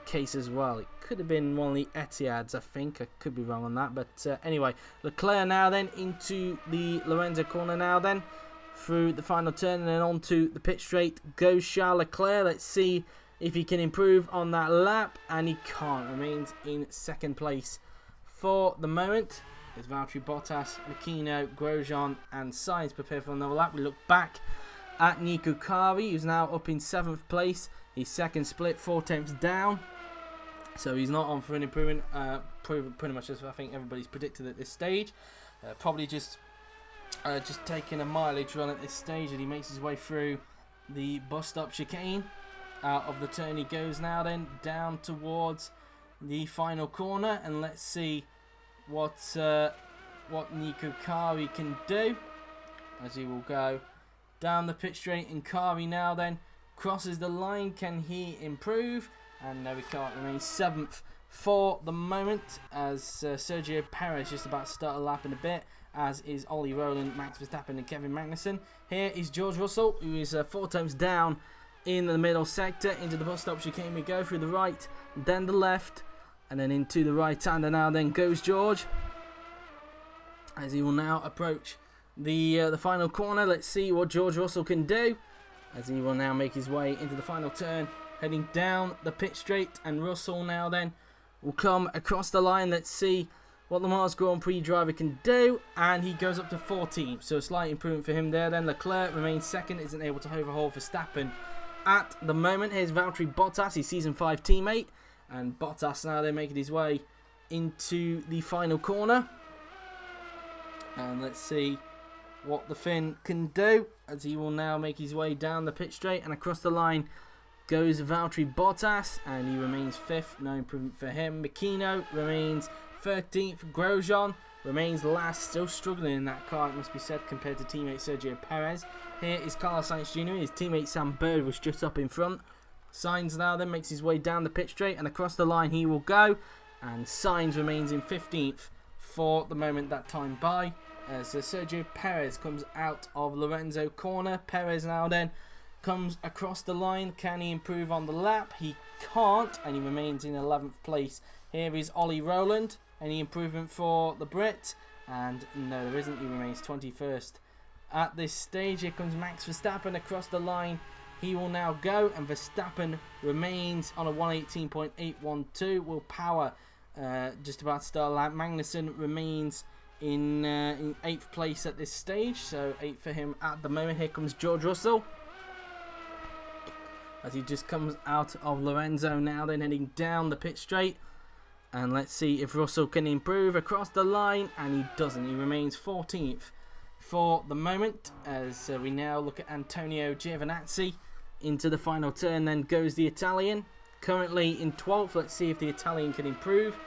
case as well. It could have been one of the Etiads, I think. I could be wrong on that, but anyway, Leclerc now then into the Lorenzo corner now then, through the final turn, and then onto the pit straight goes Charles Leclerc. Let's see if he can improve on that lap, and he can't. Remains in second place for the moment. There's Valtteri Bottas, Makino, Grosjean and Sainz prepare for another lap. We look back at Nico Kari, who's now up in 7th place. His second split, 4/10 down. So he's not on for an improvement, pretty much as I think everybody's predicted at this stage. Probably just taking a mileage run at this stage, and he makes his way through the bus stop chicane. Out of the turn he goes now then, down towards the final corner, and let's see what Nico Kari can do, as he will go down the pit straight. And Kari now then crosses the line. Can he improve? And no, he can't. Remains 7th for the moment, as Sergio Perez just about to start a lap in a bit, as is Ollie Rowland, Max Verstappen and Kevin Magnussen. Here is George Russell, who is 4/10 down in the middle sector. Into the bus stop chicane we go, through the right, then the left, and then into the right-hander now then goes George, as he will now approach the final corner. Let's see what George Russell can do, as he will now make his way into the final turn, heading down the pit straight. And Russell now then will come across the line. Let's see what the Mars Grand Prix driver can do, and he goes up to 14th, so a slight improvement for him there. Then Leclerc remains second, isn't able to overhaul Verstappen at the moment. Here's Valtteri Bottas, his season 5 teammate. And Bottas now then making his way into the final corner. And let's see what the Finn can do, as he will now make his way down the pit straight. And across the line goes Valtteri Bottas, and he remains 5th. No improvement for him. Makino remains 13th. Grosjean remains last, still struggling in that car, it must be said, compared to teammate Sergio Perez. Here is Sainz Jr. His teammate Sam Bird was just up in front. Sainz now then makes his way down the pit straight, and across the line he will go, and Sainz remains in 15th for the moment that time by, as Sergio Perez comes out of Lorenzo corner. Perez now then comes across the line. Can he improve on the lap? He can't, and he remains in 11th place. Here is Ollie Rowland. Any improvement for the Brit? And no, there isn't. He remains 21st at this stage. Here comes Max Verstappen across the line. He will now go, and Verstappen remains on a 118.812. Will power just about to start a lap. Magnussen remains in 8th place at this stage, so 8th for him at the moment. Here comes George Russell, as he just comes out of Lorenzo now, then heading down the pit straight. And let's see if Russell can improve across the line, and he doesn't. He remains 14th for the moment, as we now look at Antonio Giovinazzi into the final turn then goes the Italian. Currently in 12th. Let's see if the Italian can improve.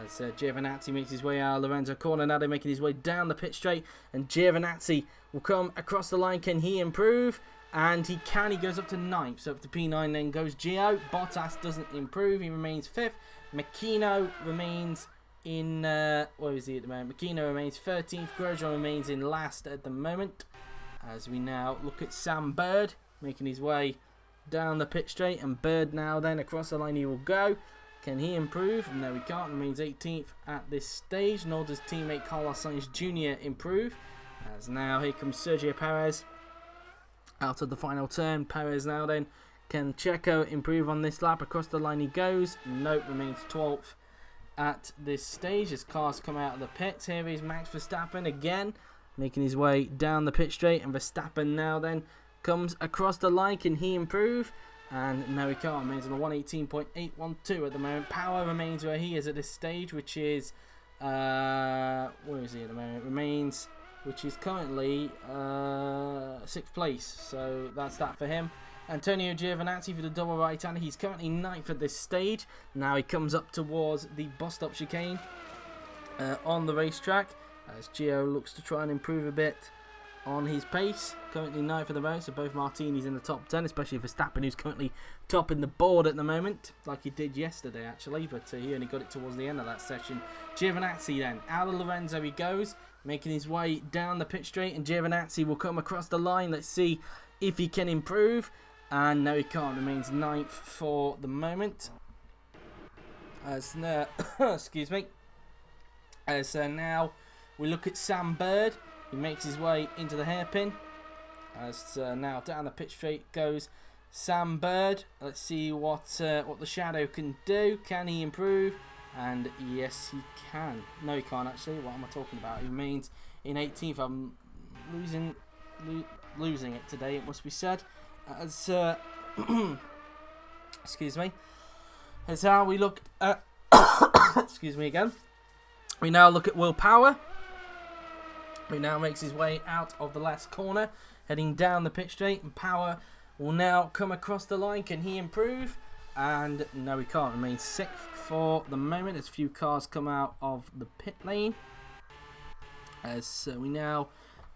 As Giovinazzi makes his way out of Lorenzo corner. Now they're making his way down the pit straight. And Giovinazzi will come across the line. Can he improve? And he can. He goes up to 9th. So up to P9 then goes Gio. Bottas doesn't improve. He remains 5th. Makino remains in... where is he at the moment? Makino remains 13th. Grosjean remains in last at the moment. As we now look at Sam Bird making his way down the pit straight. And Bird now then across the line he will go. Can he improve? No, he can't. Remains 18th at this stage. Nor does teammate Carlos Sainz Jr. improve. As now here comes Sergio Perez out of the final turn. Perez now then. Can Checo improve on this lap? Across the line he goes. Nope, remains 12th at this stage as cars come out of the pits. Here is Max Verstappen again, making his way down the pit straight. And Verstappen now then comes across the line. Can he improve? And no, he can't. Remains on the 118.812 at the moment. Power remains where he is at this stage, which is... where is he at the moment? Remains... which is currently 6th place. So that's that for him. Antonio Giovinazzi for the double right-hander. He's currently 9th at this stage. Now he comes up towards the bus-stop chicane on the racetrack. As Gio looks to try and improve a bit on his pace. Currently 9th at the moment, so both Martinis in the top 10, especially Verstappen, who's currently topping the board at the moment, like he did yesterday actually, but he only got it towards the end of that session. Giovinazzi then, out of Lorenzo he goes, making his way down the pit straight, and Giovinazzi will come across the line. Let's see if he can improve. And no, he can't. Remains 9th for the moment. As excuse me. As now we look at Sam Bird. He makes his way into the hairpin. As now down the pit straight goes Sam Bird. Let's see what the Shadow can do. Can he improve? And yes, he can. No, he can't actually. What am I talking about? He remains in 18th. I'm losing it today, it must be said. As excuse me. As how we look at excuse me again. We now look at Will Power. He now makes his way out of the last corner, heading down the pit straight, and Power will now come across the line. Can he improve? And no, he can't. Remains 6th for the moment as few cars come out of the pit lane. As we now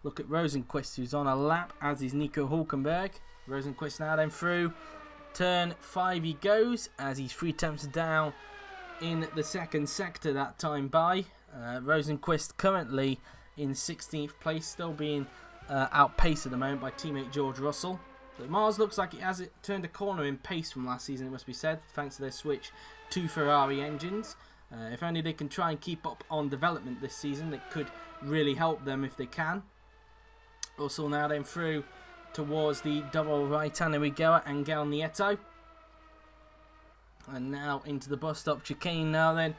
look at Rosenquist, who's on a lap, as is Nico Hulkenberg. Rosenquist now then through turn 5 he goes, as he's 3 attempts down in the second sector that time by. Rosenquist currently in 16th place, still being outpaced at the moment by teammate George Russell. The Mars looks like it has turned a corner in pace from last season, it must be said, thanks to their switch to Ferrari engines. If only they can try and keep up on development this season, that could really help them if they can. Russell now then through towards the double right-hander we go at Angel Nieto. And now into the bus stop chicane now then.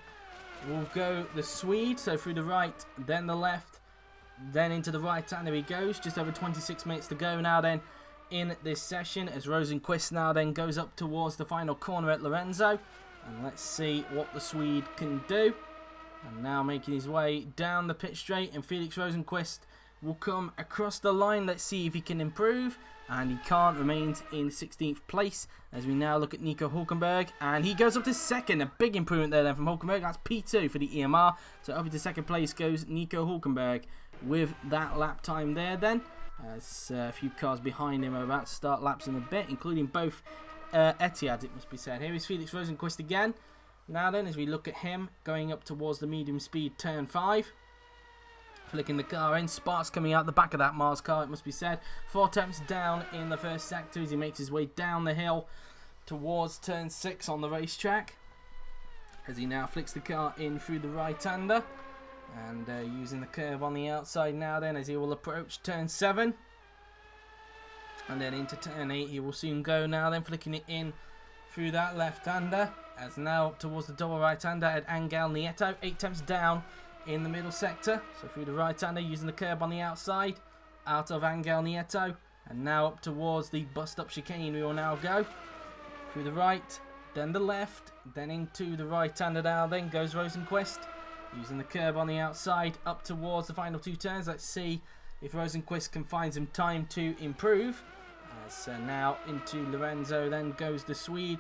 We'll go the Swede, so through the right, then the left, then into the right-hander he goes. Just over 26 minutes to go now then in this session as Rosenquist now then goes up towards the final corner at Lorenzo. And let's see what the Swede can do. And now making his way down the pit straight, and Felix Rosenquist will come across the line. Let's see if he can improve. And he can't. Remains in 16th place as we now look at Nico Hulkenberg. And he goes up to 2nd. A big improvement there then from Hulkenberg. That's P2 for the EMR. So up to 2nd place goes Nico Hulkenberg with that lap time there then. As a few cars behind him are about to start laps in a bit, including both Etiads, it must be said. Here is Felix Rosenquist again. Now then, as we look at him going up towards the medium speed turn 5. Flicking the car in, sparks coming out the back of that Mars car, it must be said. 4 attempts down in the first sector as he makes his way down the hill towards turn 6 on the racetrack. As he now flicks the car in through the right-hander. And using the curve on the outside now then as he will approach turn 7. And then into turn 8 he will soon go now then, flicking it in through that left-hander. As now towards the double right-hander at Angel Nieto. 8 attempts down in the middle sector, so through the right-hander using the curb on the outside, out of Angel Nieto, and now up towards the bus-stop chicane we will now go. Through the right, then the left, then into the right-hander now, then goes Rosenquist, using the curb on the outside, up towards the final 2 turns. Let's see if Rosenquist can find some time to improve. As now into Lorenzo, then goes the Swede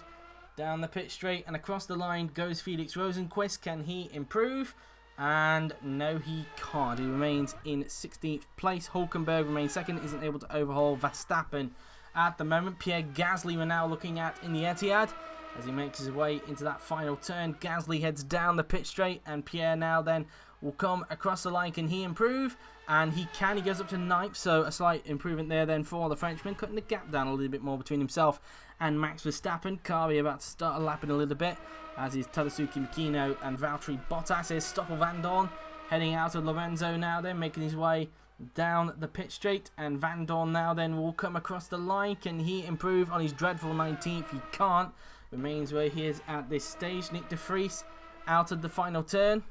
down the pit straight, and across the line goes Felix Rosenqvist. Can he improve? And no, he can't. He remains in 16th place. Hulkenberg remains second, isn't able to overhaul Verstappen at the moment. Pierre Gastly we're now looking at in the Etihad as he makes his way into that final turn. Gastly heads down the pit straight, and Pierre now then will come across the line. Can he improve? And he can. He goes up to 9th, so a slight improvement there then for the Frenchman, cutting the gap down a little bit more between himself and Max Verstappen. Kari about to start lapping a little bit, as is Tadasuke Mikino and Valtteri Bottas. Here's Stoffel Van Dorn heading out of Lorenzo now then, making his way down the pit straight, and Van Dorn now then will come across the line. Can he improve on his dreadful 19th? He can't. Remains where he is at this stage. Nick de Vries out of the final turn,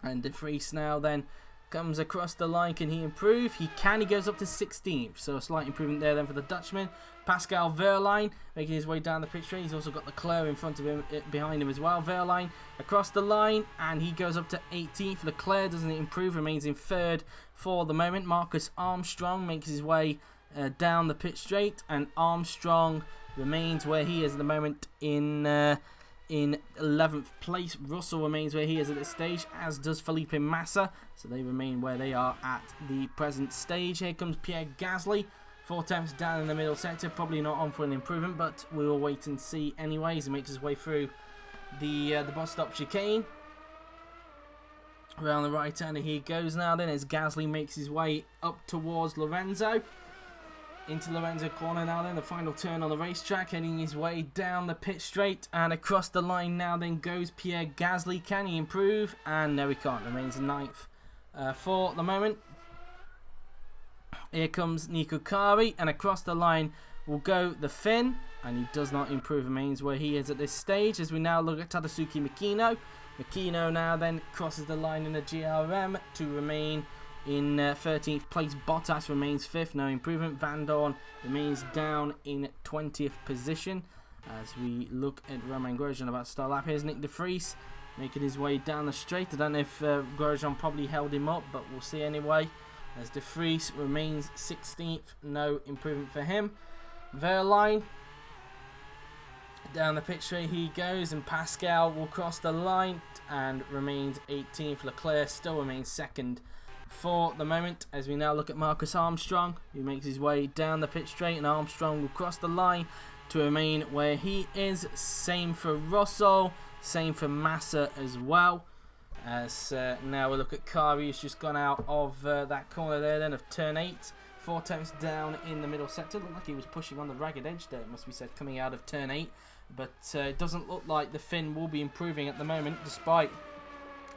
and de Vries now then comes across the line. Can he improve? He can. He goes up to 16th, so a slight improvement there then for the Dutchman. Pascal Wehrlein making his way down the pit straight. He's also got Leclerc in front of him, behind him as well. Wehrlein across the line, and he goes up to 18th. Leclerc doesn't improve, remains in 3rd for the moment. Marcus Armstrong makes his way down the pit straight, and Armstrong remains where he is at the moment in 11th place. Russell remains where he is at this stage, as does Felipe Massa, so they remain where they are at the present stage. Here comes Pierre Gastly, 4 tenths down in the middle sector, probably not on for an improvement, but we will wait and see anyways. He makes his way through the bus stop chicane. Around the right hand he goes now then, as Gastly makes his way up towards Lorenzo. Into Lorenzo corner now then, the final turn on the racetrack, heading his way down the pit straight, and across the line now then goes Pierre Gastly. Can he improve? And no, he can't. Remains 9th for the moment. Here comes Nico Kari, and across the line will go the Finn, and he does not improve. Remains where he is at this stage, as we now look at Tadasuke Mikino. Mikino now then crosses the line in the GRM to remain in 13th place. Bottas remains 5th, no improvement. Van Dorn remains down in 20th position. As we look at Romain Grosjean about to start lap, here's Nick de Vries making his way down the straight. I don't know if Grosjean probably held him up, but we'll see anyway. As de Vries remains 16th, no improvement for him. Wehrlein down the pit straight he goes, and Pascal will cross the line and remains 18th. Leclerc still remains 2nd for the moment, as we now look at Marcus Armstrong, who makes his way down the pit straight, and Armstrong will cross the line to remain where he is. Same for Russell, same for Massa as well. As now we look at Kari, who's just gone out of that corner there then of turn 8. 4 tenths down in the middle sector. Looked like he was pushing on the ragged edge there, it must be said, coming out of turn 8. But it doesn't look like the Finn will be improving at the moment, despite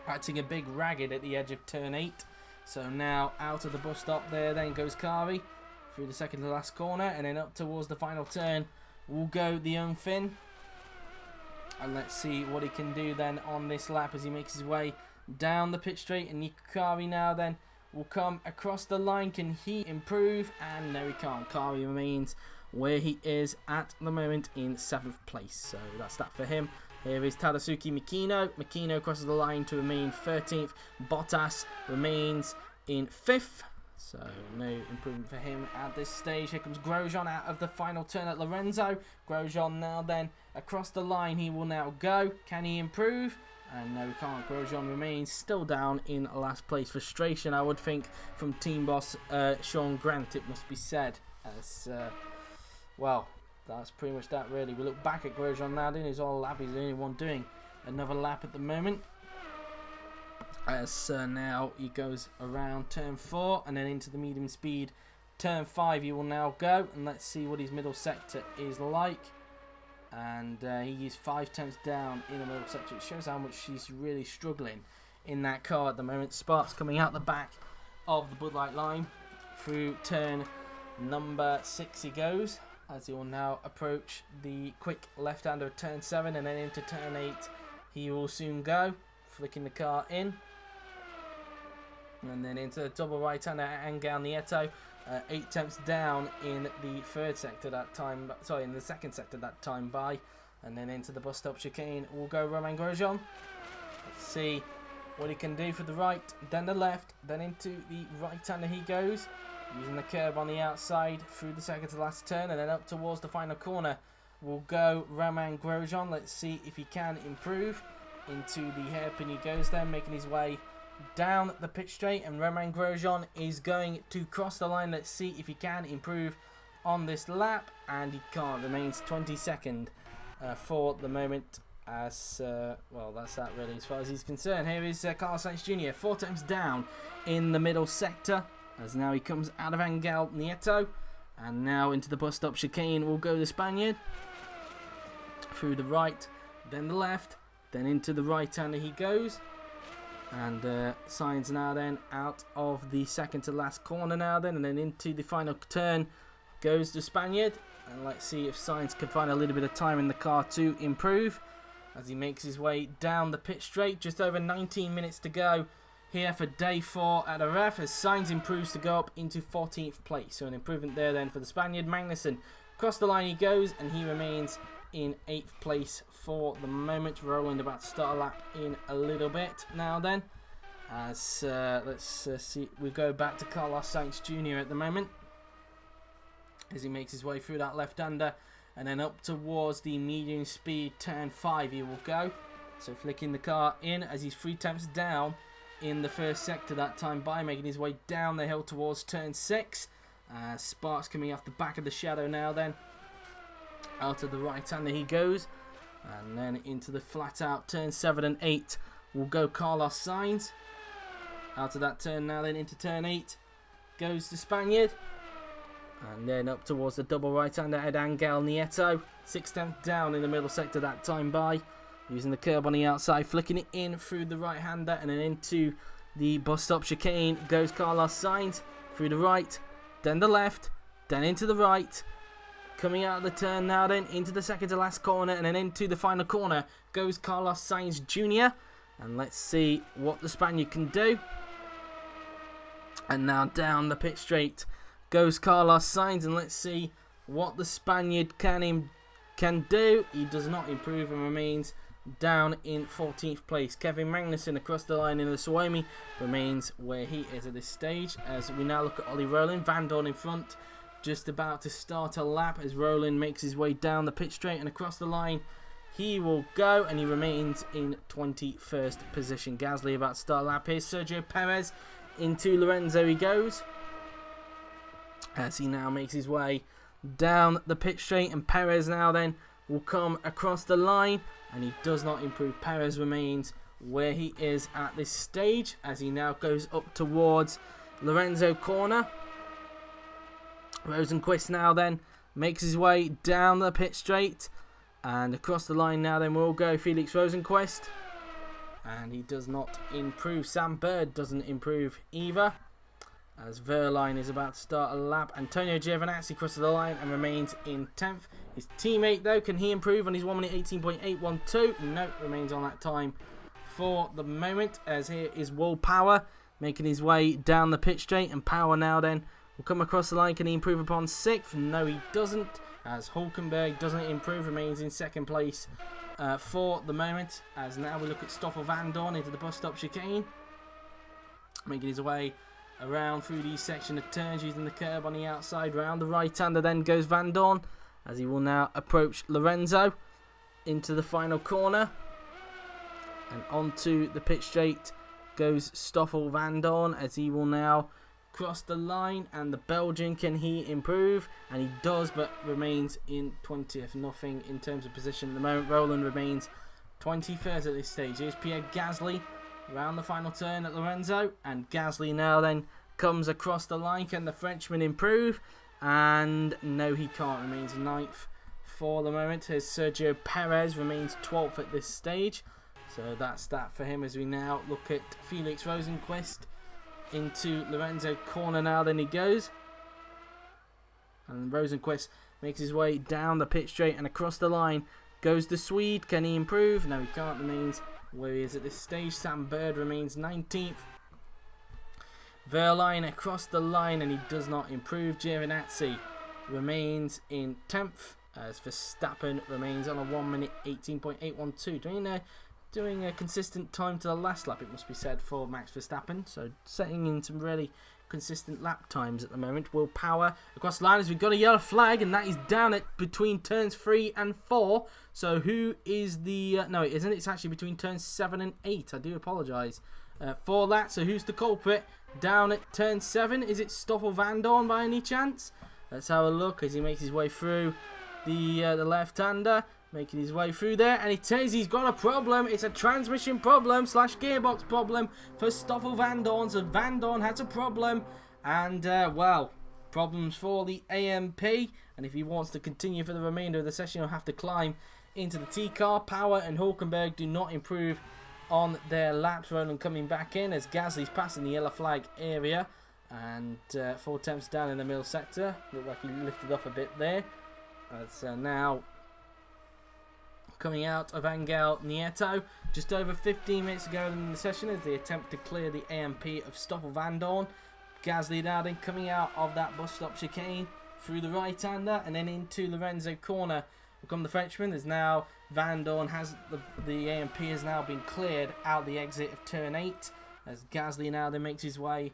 acting a big ragged at the edge of turn 8. So now out of the bus stop there then goes Kari through the second to last corner, and then up towards the final turn will go the young Finn. And let's see what he can do then on this lap as he makes his way down the pit straight. And Nico Kari now then will come across the line. Can he improve? And no, he can't. Kari remains where he is at the moment in 7th place. So that's that for him. Here is Tadasuke Mikino. Mikino crosses the line to remain 13th. Bottas remains in 5th. So no improvement for him at this stage. Here comes Grosjean out of the final turn at Lorenzo. Grosjean now then across the line he will now go. Can he improve? And no, he can't. Grosjean remains still down in last place. Frustration, I would think, from team boss Sean Grant, it must be said. As well, that's pretty much that really. We look back at Grosjean now doing his all lap. He's the only one doing another lap at the moment. As now he goes around turn 4 and then into the medium speed turn 5 he will now go, and let's see what his middle sector is like. And he is 5 tenths down in the middle sector. It shows how much he's really struggling in that car at the moment. Sparks coming out the back of the Bud Light line through turn number 6 he goes, as he will now approach the quick left-hander of turn 7, and then into turn 8 he will soon go, flicking the car in. And then into the double right-hander at Angel Nieto, 8 tenths down in the third sector that time, sorry, in the second sector that time by. And then into the bus stop chicane will go Romain Grosjean. Let's see what he can do for the right, then the left, then into the right-hander he goes. Using the curb on the outside through the second to last turn and then up towards the final corner will go Romain Grosjean. Let's see if he can improve. Into the hairpin he goes then, making his way down the pit straight, and Romain Grosjean is going to cross the line. Let's see if he can improve on this lap, and he can't. Remains 22nd for the moment. As well, that's that really as far as he's concerned. Here is Carlos Sainz Jr. 4 times down in the middle sector, as now he comes out of Angel Nieto, and now into the bus stop chicane will go the Spaniard. Through the right, then the left, then into the right-hander he goes. And Sainz now then out of the second to last corner now then, and then into the final turn goes the Spaniard. And let's see if Sainz can find a little bit of time in the car to improve as he makes his way down the pit straight. Just over 19 minutes to go here for day 4 at Jerez, as Sainz improves to go up into 14th place. So an improvement there then for the Spaniard. Magnussen, across the line he goes, and he remains in 8th place for the moment. Roland about to start a lap in a little bit now then. As let's see, we go back to Carlos Sainz Jr. at the moment as he makes his way through that left-hander, and then up towards the medium speed turn 5 he will go. So flicking the car in as he's 3 temps down in the first sector that time by, making his way down the hill towards turn 6. Sparks coming off the back of the shadow now then. Out of the right-hander he goes, and then into the flat-out turn 7 and 8 will go Carlos Sainz. Out of that turn now then into turn 8 goes the Spaniard, and then up towards the double right-hander at Angel Nieto. 6 temps down in the middle sector that time by, using the curb on the outside, flicking it in through the right-hander, and then into the bus stop chicane goes Carlos Sainz. Through the right, then the left, then into the right. Coming out of the turn now then into the second to last corner, and then into the final corner goes Carlos Sainz Jr. And let's see what the Spaniard can do. And now down the pit straight goes Carlos Sainz, and let's see what the Spaniard can do. He does not improve and remains down in 14th place. Kevin Magnussen across the line in the Suomi remains where he is at this stage. As we now look at Ollie Rowland, Van Dorn in front, just about to start a lap as Roland makes his way down the pit straight, and across the line he will go, and he remains in 21st position. Gastly about to start a lap. Here's Sergio Perez. Into Lorenzo he goes as he now makes his way down the pit straight, and Perez now then will come across the line, and he does not improve. Perez remains where he is at this stage as he now goes up towards Lorenzo corner. Rosenquist now then makes his way down the pit straight, and across the line now then will go Felix Rosenquist, and he does not improve. Sam Bird doesn't improve either as Verline is about to start a lap. Antonio Giovinazzi crosses the line and remains in 10th. His teammate though, can he improve on his 1 minute 18.812? No, remains on that time for the moment, as here is Will Power making his way down the pit straight, and Power now then will come across the line. Can he improve upon 6th? No, he doesn't, as Hulkenberg doesn't improve, remains in 2nd place for the moment. As now we look at Stoffel Van Dorn into the bus stop chicane, making his way around through the section of turns using the curb on the outside. Round the right-hander then goes Van Dorn, as he will now approach Lorenzo into the final corner, and onto the pit straight goes Stoffel Van Dorn as he will now cross the line. And the Belgian, can he improve? And he does, but remains in 20th. Nothing in terms of position at the moment. Roland remains 21st at this stage. Here's Pierre Gastly around the final turn at Lorenzo, and Gastly now then comes across the line. Can the Frenchman improve? And no, he can't. Remains 9th for the moment. Here's Sergio Perez, remains 12th at this stage. So that's that for him, as we now look at Felix Rosenquist into Lorenzo corner now then he goes, and Rosenquist makes his way down the pit straight, and across the line goes the Swede. Can he improve? No, he can't. Remains where he is at this stage. Sam Bird remains 19th. Verline across the line, and he does not improve. Giovinazzi remains in 10th, as Verstappen remains on a 1 minute 18.812. Doing a consistent time to the last lap, it must be said, for Max Verstappen. So setting in some really consistent lap times at the moment. Will power across the line as we've got a yellow flag, and that is down at between turns 3 and 4. So who is the... no, it isn't. It's actually between turns 7 and 8. I do apologise for that. So who's the culprit down at turn 7? Is it Stoffel Vandoorne by any chance? Let's have a look as he makes his way through the left-hander. Making his way through there, and it says he's got a problem. It's a transmission problem / gearbox problem for Stoffel Vandoorne. So Vandoorne has a problem, and well, problems for the AMP. And if he wants to continue for the remainder of the session, he'll have to climb into the T car. Power and Hulkenberg do not improve on their laps. Roland coming back in as Gastly's passing the yellow flag area, and 4 attempts down in the middle sector. Looked like he lifted off a bit there. As now coming out of Angel Nieto, just over 15 minutes ago in the session, as they attempt to clear the AMP of Stoffel Vandoorne. Gastly now then coming out of that bus stop chicane through the right-hander and then into Lorenzo corner will come the Frenchman. As now Vandoorne has the AMP has now been cleared out the exit of turn 8, as Gastly now then makes his way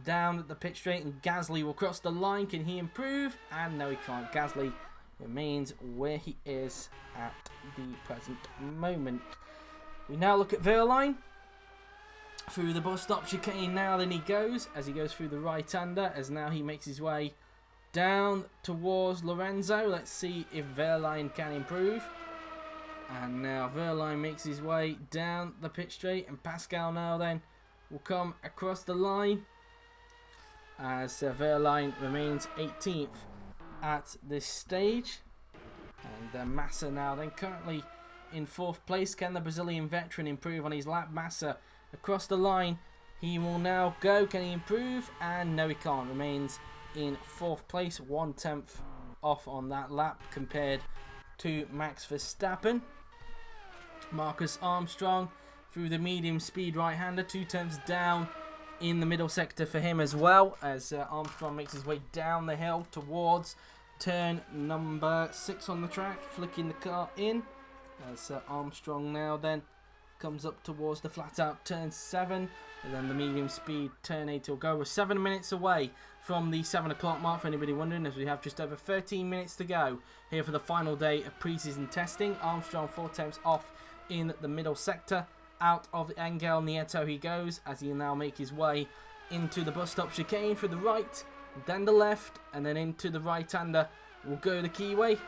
down at the pit straight, and Gastly will cross the line. Can he improve? And no, he can't. Gastly remains where he is at the present moment. We now look at Verline through the bus stop chicane. Now then he goes as he goes through the right-hander, as now he makes his way down towards Lorenzo. Let's see if Verline can improve. And now Verline makes his way down the pit straight, and Pascal now then will come across the line as Verline remains 18th at this stage. And Massa now then currently in 4th place. Can the Brazilian veteran improve on his lap? Massa across the line, he will now go. Can he improve? And no, he can't. Remains in 4th place, 1/10 off on that lap compared to Max Verstappen. Marcus Armstrong through the medium speed right-hander, 2 attempts down in the middle sector for him as well, as Armstrong makes his way down the hill towards turn number 6 on the track, flicking the car in, as Armstrong now then comes up towards the flat out turn 7, and then the medium speed turn 8 will go. We're 7 minutes away from the 7 o'clock mark, for anybody wondering, as we have just over 13 minutes to go here for the final day of pre-season testing. Armstrong 4 attempts off in the middle sector. Out of Angel Nieto he goes, as he'll now make his way into the bus stop chicane through the right, then the left, and then into the right-hander will go the keyway,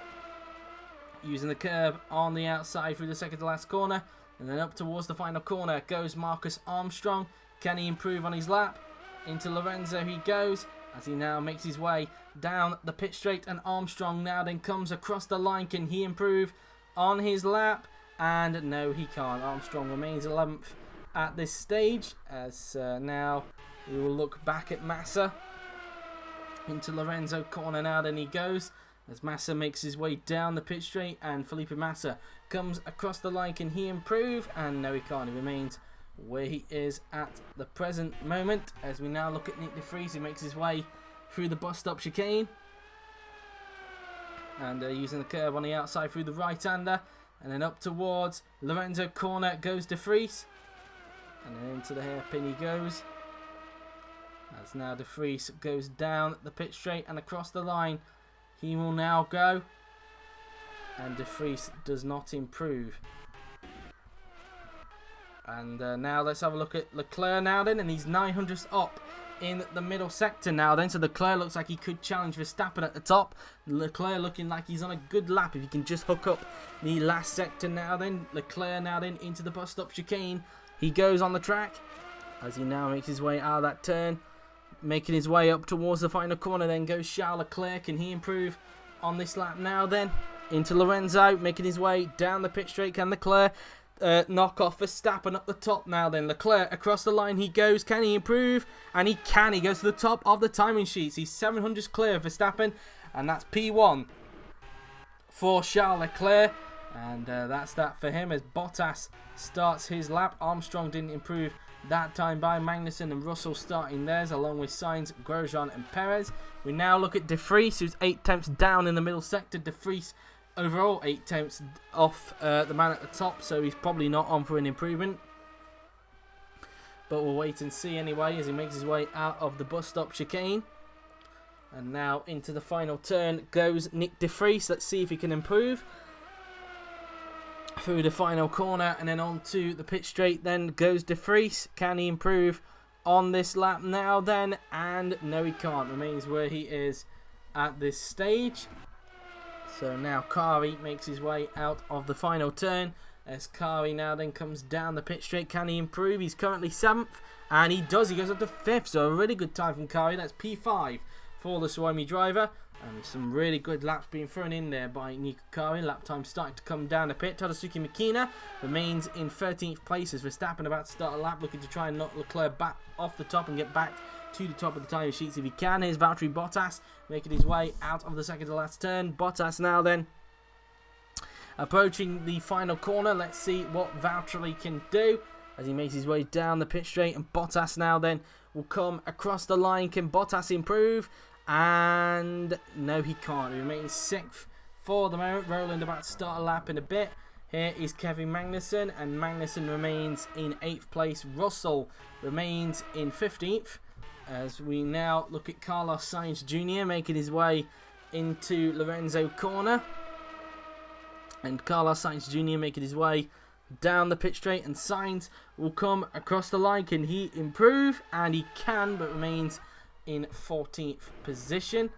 using the curb on the outside through the second to last corner, and then up towards the final corner goes Marcus Armstrong. Can he improve on his lap? Into Lorenzo he goes, as he now makes his way down the pit straight, and Armstrong now then comes across the line. Can he improve on his lap? And no, he can't. Armstrong remains 11th at this stage, as now we will look back at Massa. Into Lorenzo corner now then he goes, as Massa makes his way down the pit straight, and Felipe Massa comes across the line. Can he improve? And no, he can't. He remains where he is at the present moment, as we now look at Nick de Vries, who makes his way through the bus stop chicane, and using the curb on the outside through the right-hander, and then up towards Lorenzo corner goes de Vries, and then into the hairpin he goes, as now de Vries goes down the pit straight and across the line. He will now go, and de Vries does not improve. And now let's have a look at Leclerc now then, and he's 900th up in the middle sector now then, so Leclerc looks like he could challenge Verstappen at the top. Leclerc looking like he's on a good lap if he can just hook up the last sector now then. Leclerc now then into the bus stop chicane he goes on the track, as he now makes his way out of that turn, making his way up towards the final corner. Then goes Charles Leclerc. Can he improve on this lap now then? Into Lorenzo, making his way down the pit straight. Can Leclerc knock off Verstappen up the top now then? Leclerc across the line he goes. Can he improve? And he can. He goes to the top of the timing sheets. He's 700 clear of Verstappen, and that's P1 for Charles Leclerc. And that's that for him, as Bottas starts his lap. Armstrong didn't improve that time by. Magnussen and Russell starting theirs, along with Sainz, Grosjean and Perez. We now look at de Vries, who's 8 attempts down in the middle sector. De Vries overall 8 attempts off the man at the top, so he's probably not on for an improvement. but we'll wait and see anyway as he makes his way out of the bus stop chicane. And now into the final turn goes Nick de Vries. Let's see if he can improve. Through the final corner and then onto the pit straight then goes de Vries. Can he improve on this lap now then? And no, he can't. Remains where he is at this stage. So now Kari makes his way out of the final turn. As Kari now then comes down the pit straight. Can he improve? He's currently 7th. And he does. He goes up to 5th. So a really good time from Kari. That's P5 for the Suomi driver. And some really good laps being thrown in there by Nico Hlkenberg. Lap time starting to come down a bit. Tadasuke Makina remains in 13th place as Verstappen about to start a lap, looking to try and knock Leclerc back off the top and get back to the top of the tyre sheets if he can. Here's Valtteri Bottas making his way out of the second to last turn. Bottas now then approaching the final corner. Let's see what Valtteri can do as he makes his way down the pit straight. And Bottas now then will come across the line. Can Bottas improve? And no, he can't. He remains 6th for the moment. Roland about to start a lap in a bit. Here is Kevin Magnussen, and Magnussen remains in 8th place. Russell remains in 15th. As we now look at Carlos Sainz Jr. making his way into Lorenzo corner. And Carlos Sainz Jr. making his way down the pit straight. And Sainz will come across the line. Can he improve? And he can, but remains in 14th position.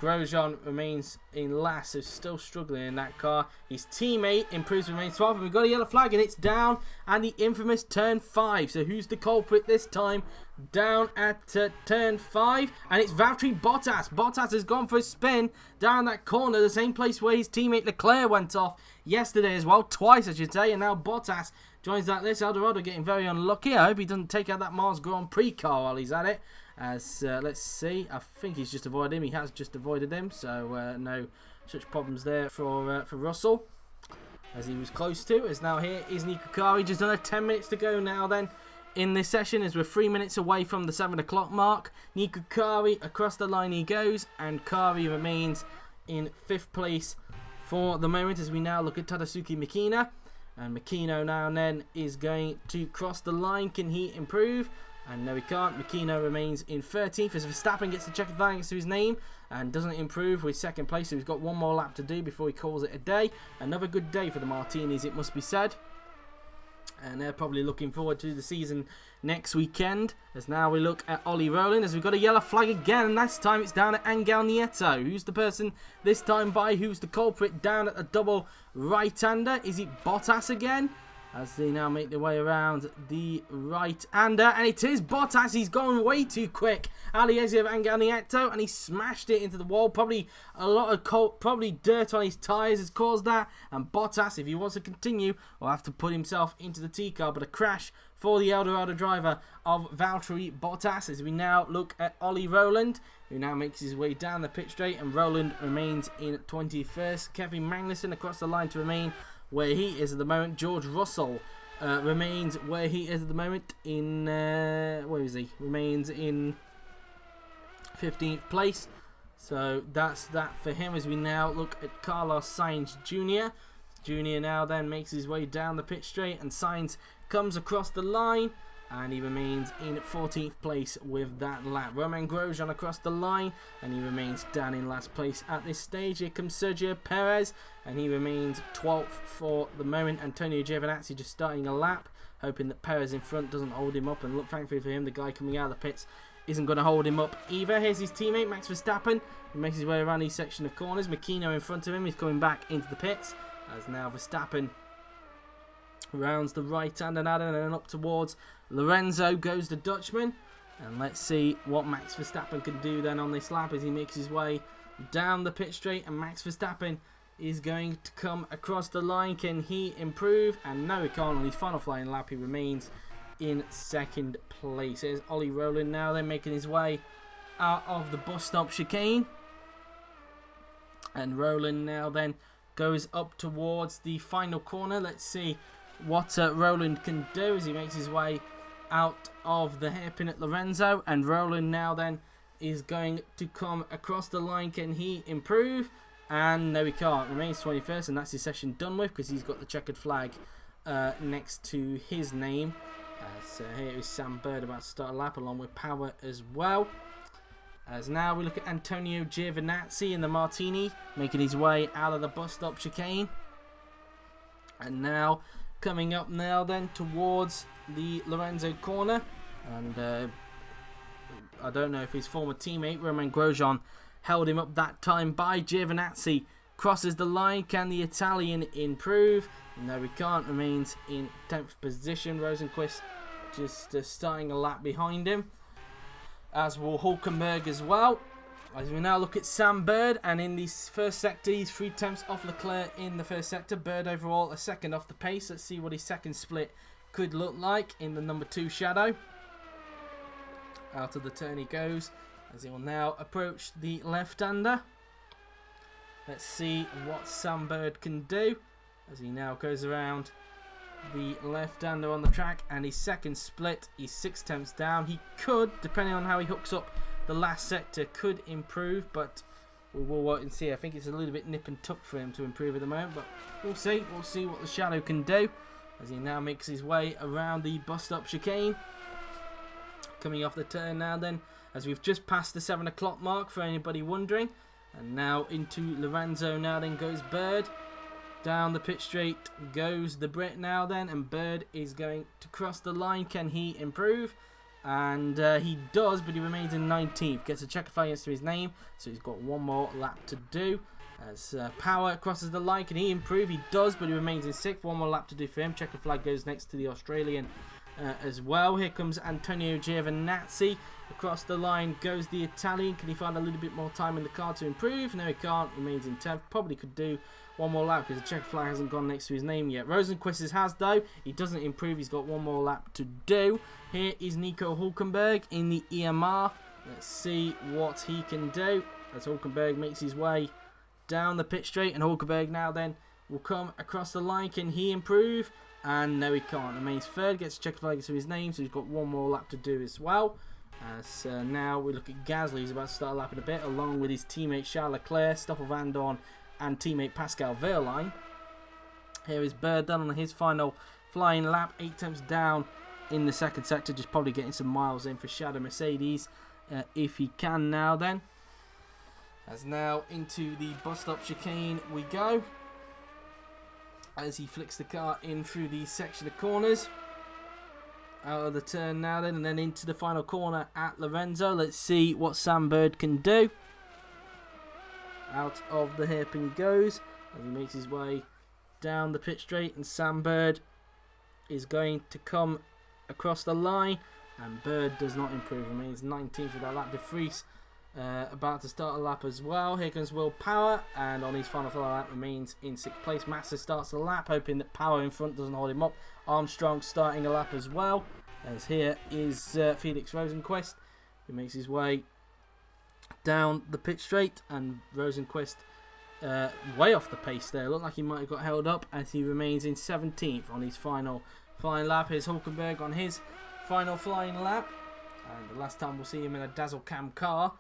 Grosjean remains in last, so still struggling in that car. His teammate improves, remains 12th, and we've got a yellow flag, and it's down at the infamous turn 5. So who's the culprit this time? Down at turn 5, and it's Valtteri Bottas. Bottas has gone for a spin down that corner, the same place where his teammate Leclerc went off yesterday as well, twice I should say, and now Bottas joins that list. Eldorado getting very unlucky. I hope he doesn't take out that Mars Grand Prix car while he's at it. As let's see, I think he's just avoided him. He has just avoided him, so no such problems there for Russell, as he was close to. As now here is Nico Hlkenberg, just another 10 minutes to go now then in this session, as we're 3 minutes away from the 7 o'clock mark. Nico Hlkenberg across the line he goes, and Hlkenberg remains in 5th place for the moment, as we now look at Tadasuke Makina. And Makino now and then is going to cross the line. Can he improve? And no, he can't. Makino remains in 13th as Verstappen gets the checkered flag next to his name and doesn't improve with 2nd place. So he's got one more lap to do before he calls it a day. Another good day for the Martinis, it must be said. And they're probably looking forward to the season next weekend. As now we look at Ollie Rowland, as we've got a yellow flag again, and this time it's down at Angel Nieto. Who's the person this time by? Who's the culprit down at the double right-hander? Is it Bottas again? As they now make their way around the right-hander, and it is Bottas. He's gone way too quick. Aliesi of Angel Nieto, and he smashed it into the wall. Probably a lot of probably dirt on his tyres has caused that. And Bottas, if he wants to continue, will have to put himself into the T-car. But a crash for the Eldorado driver of Valtteri Bottas. As we now look at Ollie Rowland, who now makes his way down the pit straight, and Rowland remains in 21st. Kevin Magnussen across the line to remain where he is at the moment. George Russell remains where he is at the moment in where is he? Remains in 15th place. So that's that for him, as we now look at Carlos Sainz Jr. Jr. now then makes his way down the pit straight, and Sainz comes across the line, and he remains in 14th place with that lap. Romain Grosjean across the line, and he remains down in last place at this stage. Here comes Sergio Perez, and he remains 12th for the moment. Antonio Giovinazzi just starting a lap, hoping that Perez in front doesn't hold him up. And look, thankfully for him, the guy coming out of the pits isn't going to hold him up either. Here's his teammate, Max Verstappen, who makes his way around each section of corners. Makino in front of him. He's coming back into the pits, as now Verstappen rounds the right hand and then up towards Lorenzo goes the Dutchman. And let's see what Max Verstappen can do then on this lap as he makes his way down the pit straight. And Max Verstappen is going to come across the line. Can he improve? And no, he can't. On his final flying lap, he remains in 2nd place. There's Ollie Rowland now then making his way out of the bus stop chicane. And Rowland now then goes up towards the final corner. Let's see what Rowland can do as he makes his way out of the hairpin at Lorenzo. And Rowland now then is going to come across the line. Can he improve? And no, he can't. Remains 21st, and that's his session done with, because he's got the checkered flag next to his name. So here is Sam Bird about to start a lap along with Power as well. As now we look at Antonio Giovinazzi in the Martini, making his way out of the bus stop chicane. And now coming up now then towards the Lorenzo corner. And I don't know if his former teammate Romain Grosjean held him up that time by Giovinazzi. Crosses the line. Can the Italian improve? No, he can't. Remains in 10th position. Rosenqvist just starting a lap behind him, as will Hulkenberg as well. As we now look at Sam Bird, and in this first sector, he's 3 tenths off Leclerc in the first sector. Bird overall a second off the pace. Let's see what his second split could look like in the number 2 shadow. Out of the turn he goes, as he will now approach the left-hander. Let's see what Sam Bird can do, as he now goes around the left-hander on the track, and his second split is 6 tenths down. He could, depending on how he hooks up the last sector, could improve, but we will wait and see. I think it's a little bit nip and tuck for him to improve at the moment, but we'll see. We'll see what the shadow can do, as he now makes his way around the bus stop chicane. Coming off the turn now then, as we've just passed the 7 o'clock mark for anybody wondering. And now into Lorenzo now then goes Bird. Down the pit straight goes the Brit now then, and Bird is going to cross the line. Can he improve? And he does, but he remains in 19th. Gets a checker flag to his name, so he's got one more lap to do. As Power crosses the line, can he improve? He does, but he remains in 6th. One more lap to do for him. Checker flag goes next to the Australian as well. Here comes Antonio Giovinazzi. Across the line goes the Italian. Can he find a little bit more time in the car to improve? No, he can't. Remains in 10th. Probably could do one more lap because the checker flag hasn't gone next to his name yet. Rosenqvist has, though. He doesn't improve. He's got one more lap to do. Here is Nico Hulkenberg in the EMR. Let's see what he can do as Hulkenberg makes his way down the pit straight. And Hulkenberg now then will come across the line. Can he improve? And no, he can't. Remains 3rd. Gets a checker flag to his name, so he's got one more lap to do as well. As now we look at Gastly, who's about to start a lap in a bit, along with his teammate Charles Leclerc, Stoffel Vandoorne, and teammate Pascal Wehrlein. Here is Bird done on his final flying lap, 8 tenths down in the second sector, just probably getting some miles in for Shadow Mercedes if he can now then. As now into the bus stop chicane we go, as he flicks the car in through the section of corners. Out of the turn now then, and then into the final corner at Lorenzo. Let's see what Sam Bird can do. Out of the hairpin he goes, as he makes his way down the pit straight, and Sam Bird is going to come across the line, and Bird does not improve. Remains 19th with that lap. De Vries about to start a lap as well. Here comes Will Power, and on his final lap remains in 6th place. Massa starts the lap, hoping that Power in front doesn't hold him up. Armstrong starting a lap as well, as here is Felix Rosenqvist, who makes his way down the pit straight, and Rosenqvist way off the pace there. Looked like he might have got held up, as he remains in 17th on his final flying lap. Here's Hulkenberg on his final flying lap, and the last time we'll see him in a Dazzle Cam car.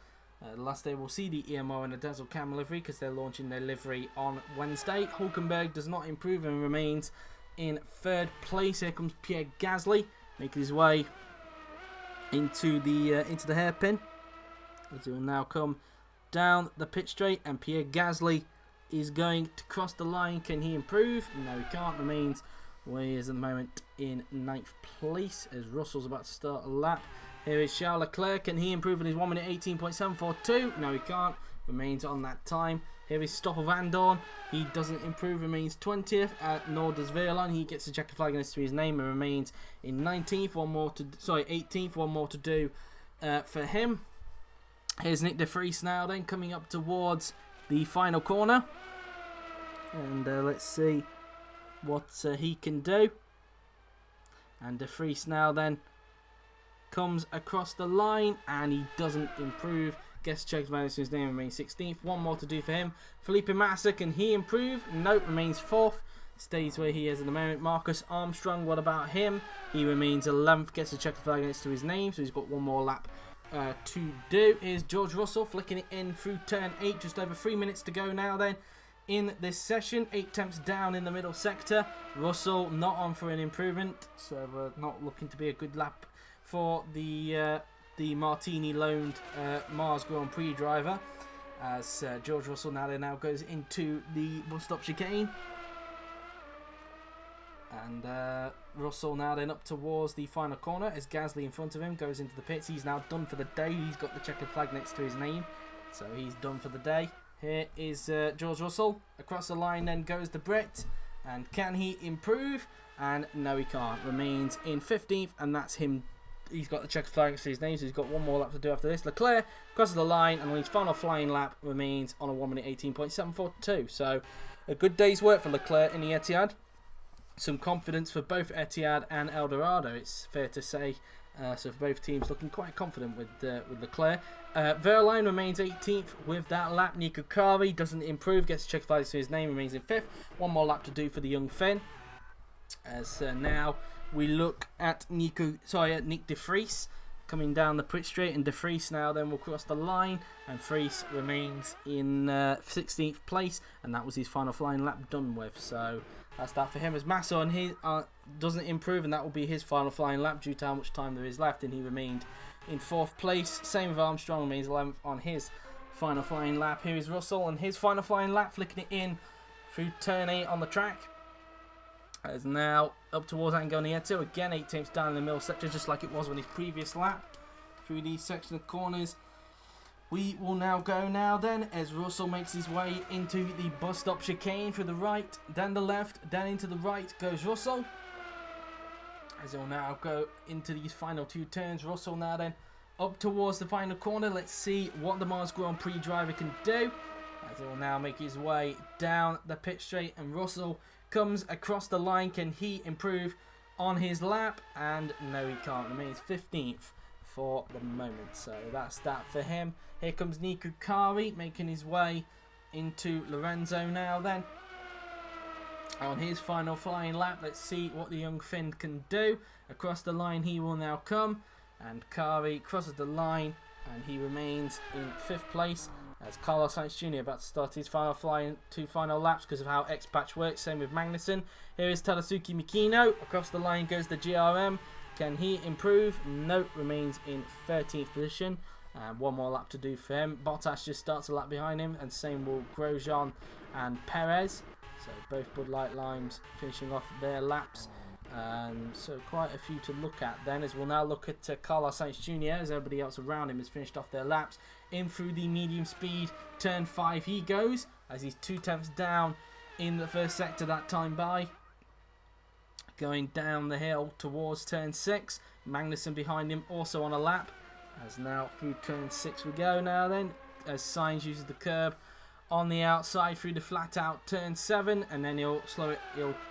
The last day we'll see the EMO in a Dazzle Cam livery, because they're launching their livery on Wednesday. Hulkenberg does not improve and remains in 3rd place. Here comes Pierre Gastly, making his way into the hairpin, as he will now come down the pit straight, and Pierre Gastly is going to cross the line. Can he improve? No, he can't. Remains where he is at the moment in 9th place, as Russell's about to start a lap. Here is Charles Leclerc. Can he improve in his 1 minute 18.742? No, he can't. Remains on that time. Here is Stoffel Vandoorne. He doesn't improve, remains 20th, nor does Wehrlein. He gets a checker flag next to his name and remains in 19th. 18th, one more to do for him. Here's Nick De Vries now then, coming up towards the final corner. And let's see what he can do. And De Vries now then comes across the line, and he doesn't improve. Gets checked by his name, remains 16th. One more to do for him. Felipe Massa, can he improve? No, remains 4th. Stays where he is at the moment. Marcus Armstrong, what about him? He remains 11th. Gets a checker flag next to his name, so he's got one more lap to do. Here's George Russell flicking it in through turn 8. Just over 3 minutes to go now then in this session. 8 attempts down in the middle sector. Russell not on for an improvement, so not looking to be a good lap for the Martini loaned Mars Grand Prix driver, as George Russell now goes into the bus stop chicane. And Russell now then up towards the final corner as Gastly in front of him goes into the pits. He's now done for the day. He's got the checkered flag next to his name, so he's done for the day. Here is George Russell. Across the line then goes the Brit. And can he improve? And no, he can't. Remains in 15th, and that's him. He's got the checkered flag next to his name, so he's got one more lap to do after this. Leclerc crosses the line, and on his final flying lap remains on a 1 minute 18.742. So a good day's work for Leclerc in the Etihad. Some confidence for both Etihad and Eldorado, it's fair to say. So for both teams, looking quite confident with Leclerc. Verline remains 18th with that lap. Nico Hlkenberg doesn't improve, gets a check flag to his name, remains in 5th. One more lap to do for the young Finn. As now we look at Nick de Vries coming down the pit straight, and de Vries now then will cross the line, and Vries remains in 16th place, and that was his final flying lap done with. So that's that for him, as Massa on his doesn't improve, and that will be his final flying lap due to how much time there is left, and he remained in 4th place. Same with Armstrong, remains 11th on his final flying lap. Here is Russell and his final flying lap, flicking it in through turn 8 on the track. As now up towards Angonieto, again 8 attempts down in the middle sector, just like it was on his previous lap. Through these section of corners, we will now go then as Russell makes his way into the bus stop chicane through the right, then the left, then into the right goes Russell. As he'll now go into these final 2 turns, Russell now then up towards the final corner. Let's see what the Mars Grand Prix driver can do, as he'll now make his way down the pit straight, and Russell comes across the line. Can he improve on his lap? And no, he can't. Remains 15th for the moment. So that's that for him. Here comes Nico Hlkenberg making his way into Lorenzo now then. On his final flying lap, let's see what the young Finn can do. Across the line he will now come, and Hlkenberg crosses the line, and he remains in 5th place. As Carlos Sainz Jr. about to start his two final laps because of how X-Patch works. Same with Magnussen. Here is Tadasuke Mikino. Across the line goes the GRM. Can he improve? No, remains in 13th position. One more lap to do for him. Bottas just starts a lap behind him, and same will Grosjean and Perez. So both Bud Light Limes finishing off their laps. So quite a few to look at then, as we'll now look at Carlos Sainz Jr. as everybody else around him has finished off their laps. In through the medium speed turn 5 he goes, as he's 2 tenths down in the first sector that time by. Going down the hill towards turn 6, Magnussen behind him also on a lap, as now through turn 6 we go now then, as Sainz uses the curb on the outside through the flat out turn 7, and then he'll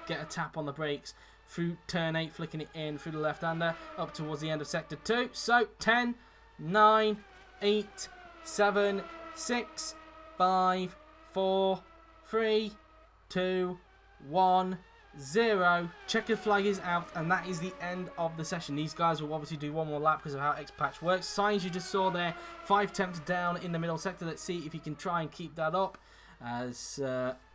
get a tap on the brakes through turn 8, flicking it in through the left-hander up towards the end of sector 2. So 10, 9, 8, 7, 6, 5, 4, 3, 2, 1, 0. Checkered flag is out, and that is the end of the session. These guys will obviously do one more lap because of how X-Patch works. Sainz, you just saw there, 5 attempts down in the middle sector. Let's see if he can try and keep that up, as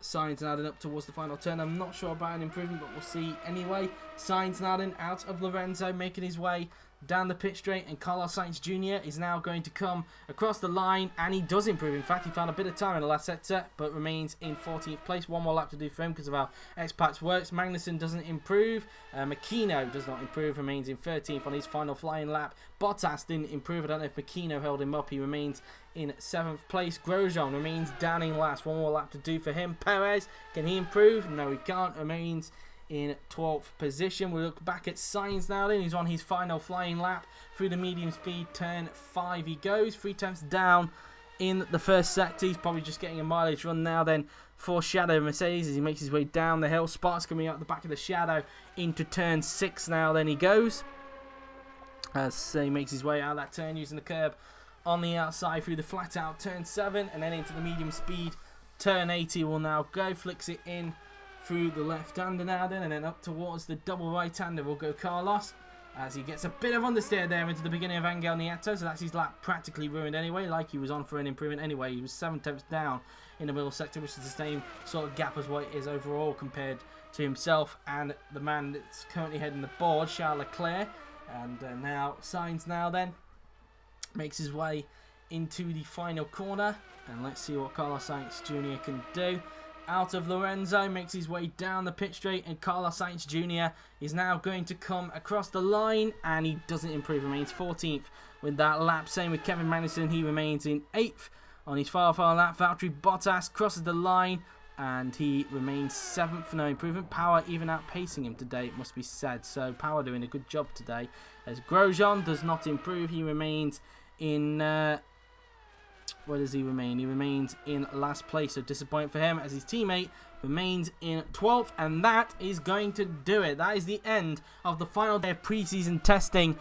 Sainz now up towards the final turn. I'm not sure about an improvement, but we'll see anyway. Sainz now out of Lorenzo, making his way down the pit straight, and Carlos Sainz Jr. is now going to come across the line, and he does improve. In fact, he found a bit of time in the last sector, but remains in 14th place. One more lap to do for him because of how X-Patch works. Magnussen doesn't improve. Makino does not improve, remains in 13th on his final flying lap. Bottas didn't improve. I don't know if Makino held him up. He remains in 7th place. Grosjean remains down in last. One more lap to do for him. Perez, can he improve? No, he can't. Remains in 12th position. We look back at Sainz now then. He's on his final flying lap through the medium speed turn 5 he goes. 3 tenths down in the first sector. He's probably just getting a mileage run now then for Shadow Mercedes as he makes his way down the hill. Sparks coming out the back of the Shadow into turn 6 now then he goes, as he makes his way out of that turn using the curb on the outside through the flat out turn 7, and then into the medium speed turn 8 he will now go. Flicks it in through the left-hander now then, and then up towards the double right-hander will go Carlos, as he gets a bit of understeer there into the beginning of Angel Nieto, so that's his lap practically ruined anyway, like he was on for an improvement anyway. He was 7 tenths down in the middle sector, which is the same sort of gap as what it is overall compared to himself and the man that's currently heading the board, Charles Leclerc. And now Sainz then makes his way into the final corner, and let's see what Carlos Sainz Jr. can do. Out of Lorenzo, makes his way down the pit straight, and Carlos Sainz Jr. is now going to come across the line, and he doesn't improve, remains 14th with that lap. Same with Kevin Magnussen, he remains in 8th on his final lap. Valtteri Bottas crosses the line, and he remains 7th for no improvement. Power even outpacing him today, it must be said. So Power doing a good job today. As Grosjean does not improve, he remains in... where does he remain? He remains in last place, so disappointing for him as his teammate remains in 12th, and that is going to do it. That is the end of the final day of pre-season testing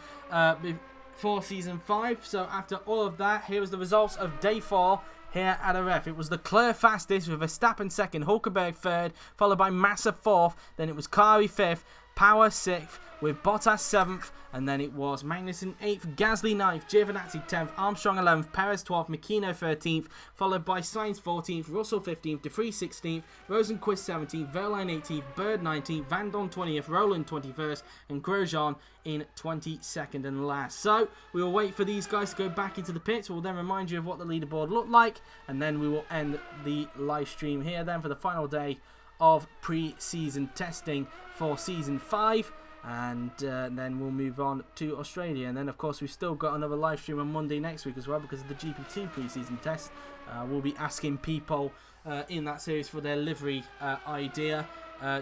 for Season 5. So after all of that, here was the results of Day 4 here at RF. It was Leclerc fastest with Verstappen 2nd, Hulkenberg 3rd, followed by Massa 4th, then it was Kari 5th, Power 6th, with Bottas 7th, and then it was Magnussen 8th, Gastly 9th, Giovinazzi 10th, Armstrong 11th, Perez 12th, Makino 13th, followed by Sainz 14th, Russell 15th, De Vries 16th, Rosenquist 17th, Verline 18th, Bird 19th, Van Dorn 20th, Roland 21st, and Grosjean in 22nd and last. So we will wait for these guys to go back into the pits. We'll then remind you of what the leaderboard looked like, and then we will end the live stream here then for the final day of pre-season testing for Season 5. And then we'll move on to Australia, and then of course we've still got another live stream on Monday next week as well because of the GP2 pre-season test. We'll be asking people in that series for their livery idea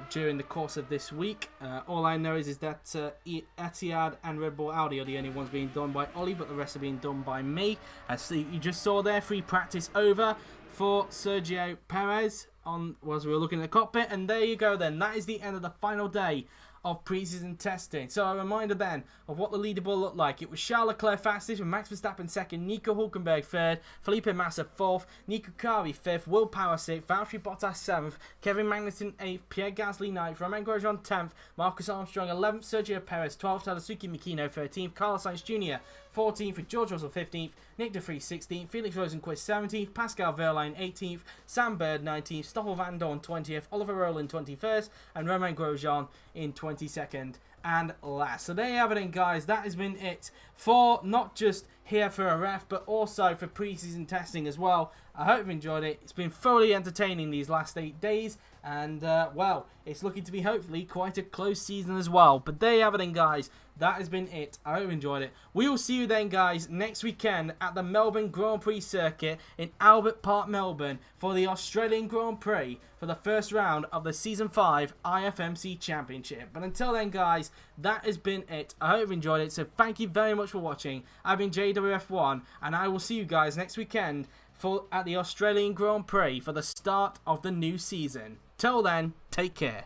during the course of this week. All I know is that Etihad and Red Bull Audi are the only ones being done by Ollie, but the rest are being done by me. As you just saw there, free practice over for Sergio Perez as we were looking at the cockpit, and there you go then. That is the end of the final day of pre-season testing. So a reminder then of what the leaderboard looked like. It was Charles Leclerc fastest with Max Verstappen 2nd, Nico Hulkenberg 3rd, Felipe Massa 4th, Nico Kari 5th, Will Power 6th, Valtteri Bottas 7th, Kevin Magnussen 8th, Pierre Gastly 9th, Romain Grosjean 10th, Marcus Armstrong 11th, Sergio Perez 12th, Tadasuke Makino 13th, Carlos Sainz Jr. 14th with George Russell 15th, Nick De Vries 16th, Felix Rosenquist 17th, Pascal Wehrlein 18th, Sam Bird 19th, Stoffel Van Dorn 20th, Oliver Rowland 21st, and Romain Grosjean in 22nd and last. So there you have it then, guys. That has been it for not just here for RF, but also for pre-season testing as well. I hope you enjoyed it. It's been thoroughly entertaining these last 8 days, and well, it's looking to be hopefully quite a close season as well. But there you have it then, guys. That has been it. I hope you enjoyed it. We will see you then, guys, next weekend at the Melbourne Grand Prix circuit in Albert Park, Melbourne, for the Australian Grand Prix for the first round of the Season 5 IFMC Championship. But until then, guys, that has been it. I hope you enjoyed it. So thank you very much for watching. I've been JWF1, and I will see you guys next weekend at the Australian Grand Prix for the start of the new season. Till then, take care.